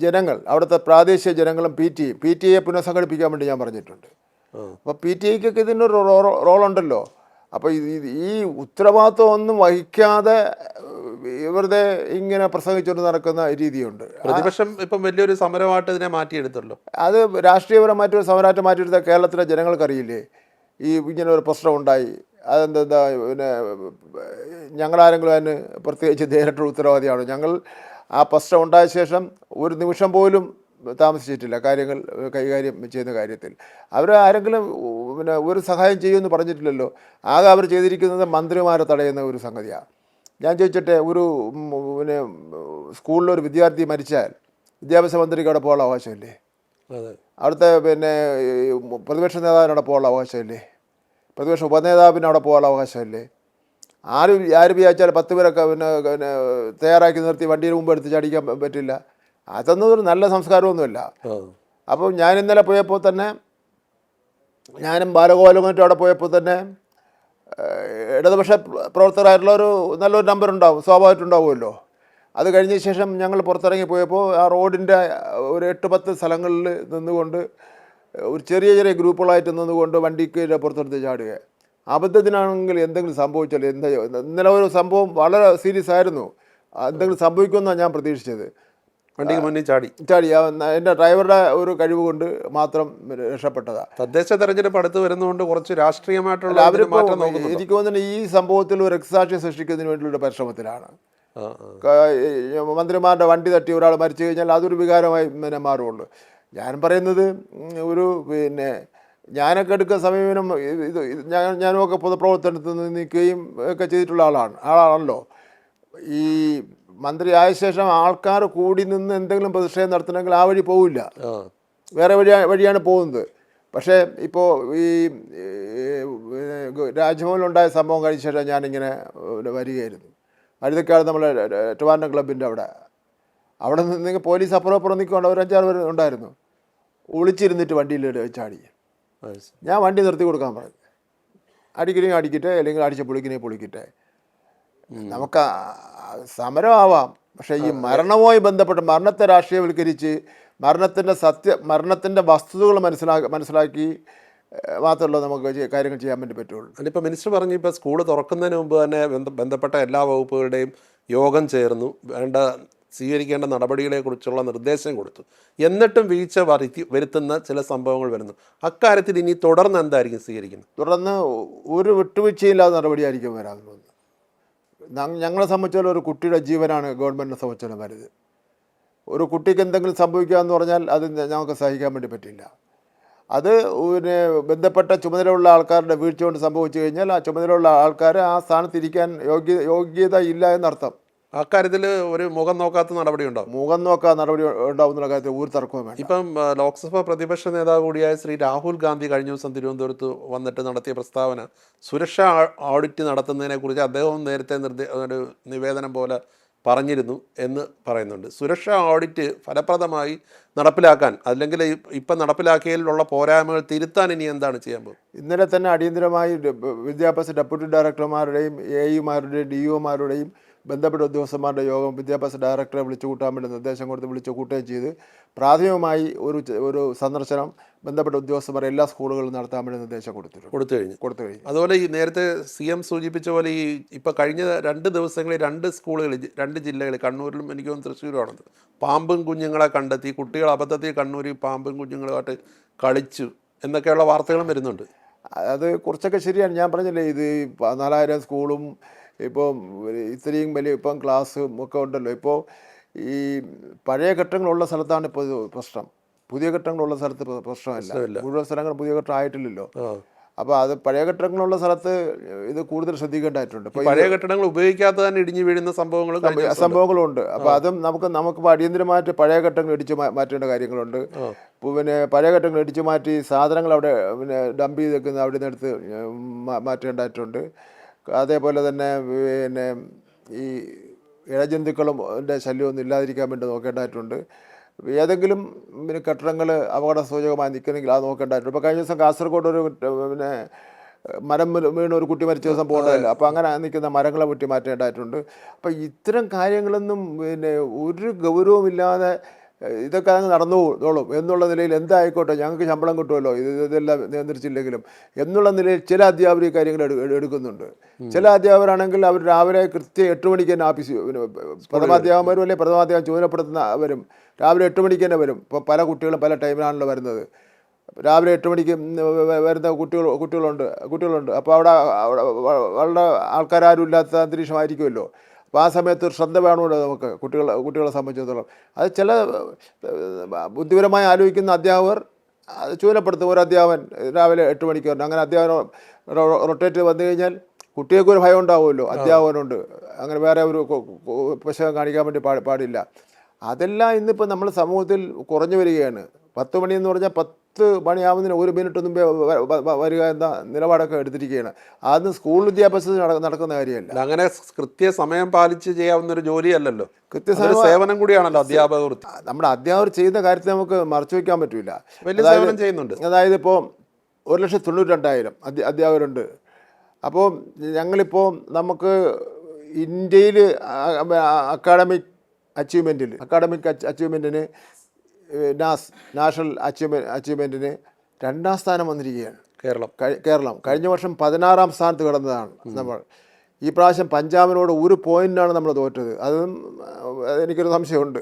ജനങ്ങൾ, അവിടുത്തെ പ്രാദേശിക ജനങ്ങളും പി ടി എ പുനഃസംഘടിപ്പിക്കാൻ വേണ്ടി ഞാൻ പറഞ്ഞിട്ടുണ്ട്. അപ്പോൾ പി ടി എക്കൊക്കെ ഇതിനൊരു റോളുണ്ടല്ലോ. അപ്പോൾ ഈ ഉത്തരവാദിത്വം ഒന്നും വഹിക്കാതെ വെറുതെ ഇങ്ങനെ പ്രസംഗിച്ചുകൊണ്ട് നടക്കുന്ന രീതിയുണ്ട്. പ്രതിപക്ഷം ഇപ്പം വലിയൊരു സമരമായിട്ട് ഇതിനെ മാറ്റിയെടുത്തല്ലോ. അത് രാഷ്ട്രീയപരമായിട്ട് ഒരു സമരമായിട്ട് മാറ്റിയെടുത്ത കേരളത്തിലെ ജനങ്ങൾക്കറിയില്ലേ ഇങ്ങനെ ഒരു പ്രശ്നം ഉണ്ടായി. അതെന്താ പിന്നെ ഞങ്ങളാരെങ്കിലും അതിന് പ്രത്യേകിച്ച് നേരിട്ടൊരു ഉത്തരവാദിയാണ്. ഞങ്ങൾ ആ പ്രശ്നം ഉണ്ടായ ശേഷം ഒരു നിമിഷം പോലും താമസിച്ചിട്ടില്ല കാര്യങ്ങൾ കൈകാര്യം ചെയ്യുന്ന കാര്യത്തിൽ. അവർ ആരെങ്കിലും പിന്നെ ഒരു സഹായം ചെയ്യുമെന്ന് പറഞ്ഞിട്ടില്ലല്ലോ. ആകെ അവർ ചെയ്തിരിക്കുന്നത് മന്ത്രിമാരെ തടയുന്ന ഒരു സംഗതിയാണ്. ഞാൻ ചോദിച്ചിട്ടെ, ഒരു പിന്നെ സ്കൂളിലൊരു വിദ്യാർത്ഥി മരിച്ചാൽ വിദ്യാഭ്യാസ മന്ത്രിക്ക് അവിടെ പോകാനുള്ള അവകാശമില്ലേ? അവിടുത്തെ പിന്നെ പ്രതിപക്ഷ നേതാവിനവിടെ പോകാനുള്ള അവകാശമില്ലേ? പ്രതിപക്ഷ ഉപനേതാവിന് അവിടെ പോകാനുള്ള അവകാശമില്ലേ? ആര് വിചാരിച്ചാൽ 10 പേരൊക്കെ പിന്നെ തയ്യാറാക്കി നിർത്തി വണ്ടിയിൽ മുമ്പ് എടുത്ത് ചടിക്കാൻ പറ്റില്ല. അതൊന്നും ഒരു നല്ല സംസ്കാരമൊന്നുമില്ല. അപ്പോൾ ഞാൻ ഇന്നലെ പോയപ്പോൾ തന്നെ, ഞാനും ബാലഗോപാലുമായിട്ട് അവിടെ പോയപ്പോൾ തന്നെ ഇടതുപക്ഷ പ്രവർത്തകരായിട്ടുള്ള നല്ലൊരു നമ്പർ ഉണ്ടാവും, സ്വാഭാവികമായിട്ടുണ്ടാവുമല്ലോ. അത് കഴിഞ്ഞ ശേഷം ഞങ്ങൾ പുറത്തിറങ്ങി പോയപ്പോൾ ആ റോഡിൻ്റെ ഒരു 8-10 സ്ഥലങ്ങളിൽ നിന്നുകൊണ്ട് ഒരു ചെറിയ ഗ്രൂപ്പുകളായിട്ട് നിന്നുകൊണ്ട് വണ്ടിക്ക് പുറത്തെടുത്ത് ചാടുക. അബദ്ധത്തിനാണെങ്കിൽ എന്തെങ്കിലും സംഭവിച്ചാൽ ഇന്നലെ ഒരു സംഭവം വളരെ സീരിയസ് ആയിരുന്നു. എന്തെങ്കിലും സംഭവിക്കുമെന്നാണ് ഞാൻ പ്രതീക്ഷിച്ചത്. വണ്ടിക്ക് മുന്നിൽ ചാടി എൻ്റെ ഡ്രൈവറുടെ ഒരു കഴിവ് കൊണ്ട് മാത്രം രക്ഷപ്പെട്ടതാണ്. തദ്ദേശ തെരഞ്ഞെടുപ്പ് അടുത്ത് വരുന്നതുകൊണ്ട് കുറച്ച് രാഷ്ട്രീയമായിട്ടുള്ള എനിക്ക് തോന്നുന്നു ഈ സംഭവത്തിൽ ഒരു രക്തസാക്ഷ്യം സൃഷ്ടിക്കുന്നതിന് വേണ്ടിയുള്ള പരിശ്രമത്തിലാണ്. മന്ത്രിമാരുടെ വണ്ടി തട്ടി ഒരാൾ മരിച്ചു കഴിഞ്ഞാൽ അതൊരു വികാരമായി പിന്നെ മാറുള്ളൂ. ഞാൻ പറയുന്നത് ഒരു പിന്നെ ഞാനൊക്കെ എടുക്കുന്ന സമീപനം ഞാനുമൊക്കെ പൊതുപ്രവർത്തനത്തിൽ നിന്ന് നിൽക്കുകയും ഒക്കെ ചെയ്തിട്ടുള്ള ആളാണല്ലോ. ഈ മന്ത്രി ആയ ശേഷം ആൾക്കാർ കൂടി നിന്ന് എന്തെങ്കിലും പ്രതിഷേധം നടത്തണമെങ്കിൽ ആ വഴി പോവില്ല, വേറെ വഴിയാണ് പോകുന്നത്. പക്ഷേ ഇപ്പോൾ ഈ രാജ്ഭവനിലുണ്ടായ സംഭവം കഴിഞ്ഞ ശേഷം ഞാനിങ്ങനെ വരികയായിരുന്നു. വഴുതക്കാട് നമ്മളെ ട്രിവാൻഡ്രം ക്ലബിൻ്റെ അവിടെ നിന്ന് പോലീസ് അപ്പുറം നിൽക്കൊണ്ട് ഒരു 5-6 പേർ ഉണ്ടായിരുന്നു. ഒളിച്ചിരുന്നിട്ട് വണ്ടിയിൽ ചാടി. ഞാൻ വണ്ടി നിർത്തി കൊടുക്കാൻ പറഞ്ഞു. അടിക്കണമെങ്കിൽ അടിക്കട്ടെ, അല്ലെങ്കിൽ അടിച്ച പൊളിക്കട്ടെ. നമുക്ക് സമരമാവാം, പക്ഷേ ഈ മരണവുമായി ബന്ധപ്പെട്ട് മരണത്തെ രാഷ്ട്രീയവൽക്കരിച്ച് മരണത്തിൻ്റെ വസ്തുതകൾ മനസ്സിലാക്കി മാത്രമല്ല നമുക്ക് കാര്യങ്ങൾ ചെയ്യാൻ വേണ്ടി പറ്റുള്ളൂ. അതിപ്പോൾ മിനിസ്റ്റർ പറഞ്ഞു, ഇപ്പോൾ സ്കൂൾ തുറക്കുന്നതിന് മുമ്പ് തന്നെ ബന്ധപ്പെട്ട എല്ലാ വകുപ്പുകളുടെയും യോഗം ചേർന്നു, സ്വീകരിക്കേണ്ട നടപടികളെക്കുറിച്ചുള്ള നിർദ്ദേശം കൊടുത്തു. എന്നിട്ടും വീഴ്ച വരുത്തുന്ന ചില സംഭവങ്ങൾ വരുന്നു. അക്കാര്യത്തിൽ ഇനി തുടർന്ന് എന്തായിരിക്കും സ്വീകരിക്കുന്നത്? തുടർന്ന് ഒരു വിട്ടുവീഴ്ചയില്ലാത്ത നടപടിയായിരിക്കും വരാൻ പോകുന്നത്. ഞങ്ങളെ സംബന്ധിച്ചാലും ഒരു കുട്ടിയുടെ ജീവനാണ് ഗവൺമെൻറ്റിനെ സംബന്ധിച്ചാലും വലുത്. ഒരു കുട്ടിക്ക് എന്തെങ്കിലും സംഭവിക്കുക എന്ന് പറഞ്ഞാൽ അത് ഞങ്ങൾക്ക് സഹിക്കാൻ വേണ്ടി പറ്റില്ല. അത് പിന്നെ ബന്ധപ്പെട്ട ചുമതലയുള്ള ആൾക്കാരുടെ വീഴ്ച കൊണ്ട് സംഭവിച്ചു കഴിഞ്ഞാൽ ആ ചുമതലയുള്ള ആൾക്കാർ ആ സ്ഥാനത്തിരിക്കാൻ യോഗ്യത ഇല്ല എന്നർത്ഥം. അക്കാര്യത്തിൽ ഒരു മുഖം നോക്കാത്ത നടപടി ഉണ്ടാവും. മുഖം നോക്കാൻ നടപടി ഉണ്ടാവുന്ന കാര്യത്തിൽ ഒരു തർക്കവും വേണ്ട. ഇപ്പം ലോക്സഭ പ്രതിപക്ഷ നേതാവ് കൂടിയായ ശ്രീ രാഹുൽ ഗാന്ധി കഴിഞ്ഞ ദിവസം തിരുവനന്തപുരത്ത് വന്നിട്ട് നടത്തിയ പ്രസ്താവന സുരക്ഷാ ഓഡിറ്റ് നടത്തുന്നതിനെക്കുറിച്ച് അദ്ദേഹവും നേരത്തെ ഒരു നിവേദനം പോലെ പറഞ്ഞിരുന്നു എന്ന് പറയുന്നുണ്ട്. സുരക്ഷാ ഓഡിറ്റ് ഫലപ്രദമായി നടപ്പിലാക്കാൻ, അല്ലെങ്കിൽ ഇപ്പം നടപ്പിലാക്കിയതിലുള്ള പോരായ്മകൾ തിരുത്താൻ ഇനി എന്താണ് ചെയ്യാൻ പോകുന്നത്? ഇന്നലെ തന്നെ അടിയന്തരമായി വിദ്യാഭ്യാസ ഡെപ്യൂട്ടി ഡയറക്ടർമാരുടെയും AEമാരുടെയും DOമാരുടെയും ബന്ധപ്പെട്ട ഉദ്യോഗസ്ഥന്മാരുടെ യോഗം വിദ്യാഭ്യാസ ഡയറക്ടറെ വിളിച്ചു കൂട്ടാൻ വേണ്ടി നിർദ്ദേശം കൊടുത്ത് വിളിച്ചു കൂട്ടുകയും ചെയ്ത് പ്രാഥമികമായി ഒരു സന്ദർശനം ബന്ധപ്പെട്ട ഉദ്യോഗസ്ഥന്മാർ എല്ലാ സ്കൂളുകളിലും നടത്താൻ വേണ്ടി നിർദ്ദേശം കൊടുത്തു കഴിഞ്ഞു. അതുപോലെ ഈ നേരത്തെ CM സൂചിപ്പിച്ച പോലെ ഈ ഇപ്പോൾ കഴിഞ്ഞ 2 ദിവസങ്ങളിൽ 2 സ്കൂളുകളിൽ 2 ജില്ലകളിൽ, കണ്ണൂരിലും എനിക്ക് തോന്നുന്നു തൃശ്ശൂരുമാണത്, പാമ്പും കുഞ്ഞുങ്ങളെ കണ്ടെത്തി. കുട്ടികൾ അബദ്ധത്തിൽ കണ്ണൂരിൽ പാമ്പും കുഞ്ഞുങ്ങളുമായിട്ട് കളിച്ചു എന്നൊക്കെയുള്ള വാർത്തകളും വരുന്നുണ്ട്. അത് കുറച്ചൊക്കെ ശരിയാണ്. ഞാൻ പറഞ്ഞില്ലേ, ഇത് 4000 സ്കൂളും ഇപ്പോൾ ഇത്രയും വലിയ ഇപ്പം ക്ലാസ്സും ഒക്കെ ഉണ്ടല്ലോ. ഇപ്പോൾ ഈ പഴയ ഘട്ടങ്ങളുള്ള സ്ഥലത്താണ് ഇപ്പോൾ ഇത് പ്രശ്നം. പുതിയ ഘട്ടങ്ങളുള്ള സ്ഥലത്ത് പ്രശ്നമല്ല. മുഴുവൻ സ്ഥലങ്ങൾ പുതിയ ഘട്ടം ആയിട്ടില്ലല്ലോ. അപ്പോൾ അത് പഴയ ഘട്ടങ്ങളുള്ള സ്ഥലത്ത് ഇത് കൂടുതൽ ശ്രദ്ധിക്കേണ്ടതായിട്ടുണ്ട്. ഇപ്പോൾ പഴയ ഘട്ടങ്ങൾ ഉപയോഗിക്കാതെ തന്നെ ഇടിഞ്ഞു വീഴുന്ന സംഭവങ്ങളുണ്ട്. അപ്പോൾ അതും നമുക്ക് അടിയന്തരമായിട്ട് പഴയ ഘട്ടങ്ങൾ ഇടിച്ചു മാറ്റേണ്ട കാര്യങ്ങളുണ്ട്. പിന്നെ പഴയ ഘട്ടങ്ങൾ ഇടിച്ചു മാറ്റി സാധനങ്ങൾ അവിടെ ഡംപ് ചെയ്ത് വെക്കുന്ന അവിടെ നിന്ന് എടുത്ത് മാറ്റേണ്ടതായിട്ടുണ്ട്. അതേപോലെ തന്നെ പിന്നെ ഈ ഇഴജന്തുക്കളും ശല്യമൊന്നും ഇല്ലാതിരിക്കാൻ വേണ്ടി നോക്കേണ്ടതായിട്ടുണ്ട്. ഏതെങ്കിലും പിന്നെ കെട്ടിടങ്ങൾ അപകട സൂചകമായി നിൽക്കണമെങ്കിൽ അത് നോക്കേണ്ടതായിട്ടുണ്ട്. ഇപ്പോൾ കഴിഞ്ഞ ദിവസം കാസർഗോഡ് ഒരു പിന്നെ മരം വീണ് ഒരു കുട്ടി മരിച്ച ദിവസം പോകേണ്ടതല്ല. അപ്പോൾ അങ്ങനെ നിൽക്കുന്ന മരങ്ങളെ വെട്ടി മാറ്റേണ്ടതായിട്ടുണ്ട്. അപ്പോൾ ഇത്തരം കാര്യങ്ങളൊന്നും പിന്നെ ഒരു ഗൗരവമില്ലാതെ ഇതൊക്കെ അങ്ങ് നടന്നോളും എന്നുള്ള നിലയിൽ എന്തായിക്കോട്ടെ, ഞങ്ങൾക്ക് ശമ്പളം കിട്ടുമല്ലോ ഇതെല്ലാം നിയന്ത്രിച്ചില്ലെങ്കിലും എന്നുള്ള നിലയിൽ ചില അധ്യാപകർ ഈ കാര്യങ്ങൾ എടുക്കുന്നുണ്ട്. ചില അധ്യാപകരാണെങ്കിൽ അവർ രാവിലെ കൃത്യം 8 മണിക്ക് തന്നെ ഓഫീസ്, പ്രഥമാധ്യാപകന്മാരും അല്ലെങ്കിൽ പ്രഥമാധ്യാപകം ചുമതലപ്പെടുത്തുന്നവരും രാവിലെ 8 മണിക്ക് തന്നെ വരും. ഇപ്പോൾ പല കുട്ടികളും പല ടൈമിലാണല്ലോ വരുന്നത്. രാവിലെ 8 മണിക്ക് വരുന്ന കുട്ടികളുണ്ട്. അപ്പോൾ അവിടെ വളരെ ആൾക്കാരും ഇല്ലാത്ത അന്തരീക്ഷമായിരിക്കുമല്ലോ. അപ്പോൾ ആ സമയത്ത് ഒരു ശ്രദ്ധ വേണമല്ലോ നമുക്ക് കുട്ടികളെ സംബന്ധിച്ചിടത്തോളം. അത് ചില ബുദ്ധിപരമായി ആലോചിക്കുന്ന അധ്യാപകർ ചുമതലപ്പെടുത്തും. ഒരു അധ്യാപകൻ രാവിലെ 8 മണിക്ക് വരണം. അങ്ങനെ അധ്യാപകൻ റൊട്ടേറ്റ് വന്നു കഴിഞ്ഞാൽ കുട്ടികൾക്ക് ഒരു ഭയം ഉണ്ടാവുമല്ലോ, അധ്യാപകനുണ്ട്, അങ്ങനെ വേറെ ഒരു പ്രശ്നം കാണിക്കാൻ വേണ്ടി പാടില്ല. അതെല്ലാം ഇന്നിപ്പോൾ നമ്മൾ സമൂഹത്തിൽ കുറഞ്ഞു വരികയാണ്. 10 മണി എന്ന് പറഞ്ഞാൽ 10 മണിയാവുന്നതിന് 1 മിനിറ്റ് മുമ്പേ വരിക എന്ന നിലപാടൊക്കെ എടുത്തിരിക്കുകയാണ്. അതൊന്നും സ്കൂൾ വിദ്യാഭ്യാസത്തിൽ നടക്കുന്ന കാര്യമല്ല. അങ്ങനെ കൃത്യസമയം പാലിച്ച് ചെയ്യാവുന്ന ഒരു ജോലിയല്ലല്ലോ, കൃത്യസമയം സേവനം കൂടിയാണല്ലോ അധ്യാപകർ. നമ്മുടെ അധ്യാപകർ ചെയ്യുന്ന കാര്യത്തെ നമുക്ക് മറച്ചു വയ്ക്കാൻ പറ്റില്ല. വലിയ സേവനം ചെയ്യുന്നുണ്ട്. അതായത് ഇപ്പോൾ 1,92,000 അധ്യാപകരുണ്ട്. അപ്പോൾ ഞങ്ങളിപ്പോൾ നമുക്ക് ഇന്ത്യയിൽ അക്കാഡമിക് അച്ചീവ്മെൻറ്റിന് നാഷണൽ അച്ചീവ്മെൻറ്റിന് 2ാം സ്ഥാനം വന്നിരിക്കുകയാണ് കേരളം. കഴിഞ്ഞ വർഷം 16ാം സ്ഥാനത്ത് കിടന്നതാണ് നമ്മൾ. ഈ പ്രാവശ്യം പഞ്ചാബിനോട് 1 പോയിൻ്റാണ് നമ്മൾ തോറ്റത്. അതും എനിക്കൊരു സംശയമുണ്ട്,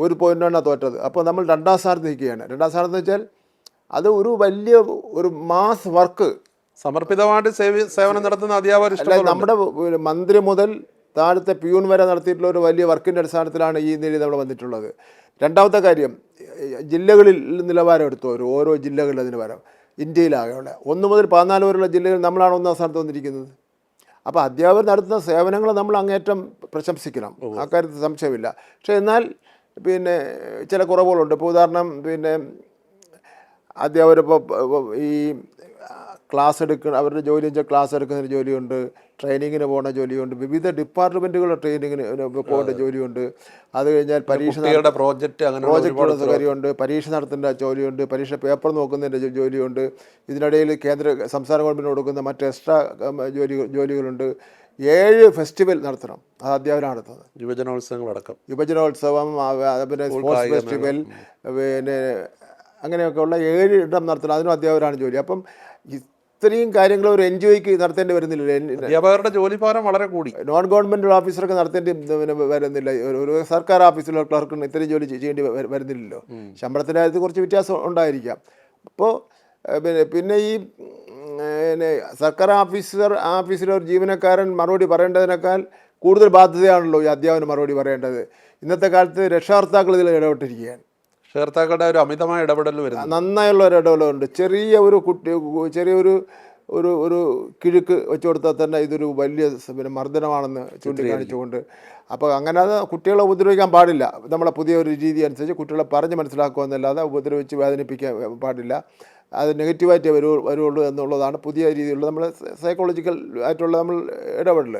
1 പോയിൻ്റാണ് തോറ്റത്. അപ്പോൾ നമ്മൾ 2ാം സ്ഥാനത്ത് നിൽക്കുകയാണ്. 2ാം സ്ഥാനത്ത് വെച്ചാൽ അത് ഒരു വലിയ ഒരു മാസ് വർക്ക്, സമർപ്പിതമായിട്ട് സേവനം നടത്തുന്ന അധ്യാപകർ നമ്മുടെ മന്ത്രി മുതൽ താഴത്തെ പ്യൂൺ വരെ നടത്തിയിട്ടുള്ള ഒരു വലിയ വർക്കിൻ്റെ അടിസ്ഥാനത്തിലാണ് ഈ നിലയിൽ നമ്മൾ വന്നിട്ടുള്ളത്. രണ്ടാമത്തെ കാര്യം, ജില്ലകളിൽ നിലവാരം എടുത്തു. ഓരോ ജില്ലകളിൽ അതിന് വരാം. ഇന്ത്യയിലാകെയുള്ള 1 മുതൽ 14 വരെയുള്ള ജില്ലകൾ നമ്മളാണ് 1ാം സ്ഥാനത്ത് വന്നിരിക്കുന്നത്. അപ്പോൾ അധ്യാപകർ നടത്തുന്ന സേവനങ്ങൾ നമ്മൾ അങ്ങേറ്റം പ്രശംസിക്കണം, ആ കാര്യത്തിൽ സംശയമില്ല. പക്ഷേ എന്നാൽ പിന്നെ ചില കുറവുകളുണ്ട്. ഇപ്പോൾ ഉദാഹരണം, പിന്നെ അധ്യാപകരിപ്പോൾ ഈ ക്ലാസ് എടുക്കുന്ന അവരുടെ ജോലി വെച്ചാൽ ക്ലാസ് എടുക്കുന്നതിന് ജോലിയുണ്ട്, ട്രെയിനിങ്ങിന് പോകുന്ന ജോലിയുണ്ട്, വിവിധ ഡിപ്പാർട്ട്മെൻറ്റുകളുടെ ട്രെയിനിങ്ങിന് പോകേണ്ട ജോലിയുണ്ട്. അത് കഴിഞ്ഞാൽ പ്രോജക്റ്റുകളുടെ കാര്യമുണ്ട്, പരീക്ഷ നടത്തേണ്ട ജോലിയുണ്ട്, പരീക്ഷ പേപ്പർ നോക്കുന്നതിൻ്റെ ജോലിയുണ്ട്. ഇതിനിടയിൽ സംസ്ഥാന ഗവൺമെൻറ് കൊടുക്കുന്ന മറ്റ് എക്സ്ട്രാ ജോലികളുണ്ട്. 7 ഫെസ്റ്റിവൽ നടത്തണം, അത് അധ്യാപനം നടത്തുന്നത്. യുവജനോത്സവം, പിന്നെ സ്പോർട്സ് ഫെസ്റ്റിവൽ, പിന്നെ അങ്ങനെയൊക്കെയുള്ള 7 ഇടം നടത്തണം. അതിനും അധ്യാപകരാണ് ജോലി. അപ്പം ഇത്രയും കാര്യങ്ങൾ ഒരു NGOയ്ക്ക് നടത്തേണ്ടി വരുന്നില്ല. അധ്യാപകരുടെ ജോലിഭാരം വളരെ കൂടി. നോൺ ഗവൺമെൻറ് ഓഫീസർക്ക് നടത്തേണ്ടി വരുന്നില്ല. ഒരു സർക്കാർ ഓഫീസിലുള്ള ക്ലർക്കിന് ഇത്രയും ജോലി ചെയ്യേണ്ടി വരുന്നില്ലല്ലോ. ശമ്പളത്തിൻ്റെ കാര്യത്തിൽ കുറച്ച് വ്യത്യാസം ഉണ്ടായിരിക്കാം. അപ്പോൾ പിന്നെ ഈ സർക്കാർ ഓഫീസിലെ ഒരു ജീവനക്കാരൻ മറുപടി പറയേണ്ടതിനേക്കാൾ കൂടുതൽ ബാധ്യതയാണല്ലോ ഈ അധ്യാപകന് മറുപടി പറയേണ്ടത്. ഇന്നത്തെ കാലത്ത് രക്ഷാകർത്താക്കൾ ഇതിൽ ഇടപെട്ടിരിക്കുകയാണ്. രക്ഷകർത്താക്കളുടെ ഒരു അമിതമായ ഇടപെടൽ വരുന്നത്, നന്നായുള്ള ഒരു ഇടപെടലുണ്ട്. ചെറിയൊരു ഒരു കിഴുക്ക് വെച്ചു കൊടുത്താൽ തന്നെ ഇതൊരു വലിയ പിന്നെ മർദ്ദനമാണെന്ന് ചൂണ്ടിക്കാണിച്ചുകൊണ്ട് അപ്പോൾ അങ്ങനെ അത് കുട്ടികളെ ഉപദ്രവിക്കാൻ പാടില്ല. നമ്മളെ പുതിയ ഒരു രീതി അനുസരിച്ച് കുട്ടികളെ പറഞ്ഞ് മനസ്സിലാക്കുക എന്നല്ലാതെ ഉപദ്രവിച്ച് വേദനിപ്പിക്കാൻ പാടില്ല. അത് നെഗറ്റീവായിട്ടേ വരുള്ളൂ എന്നുള്ളതാണ് പുതിയ രീതിയിലുള്ള നമ്മൾ സൈക്കോളജിക്കൽ ആയിട്ടുള്ള നമ്മൾ ഇടപെടൽ.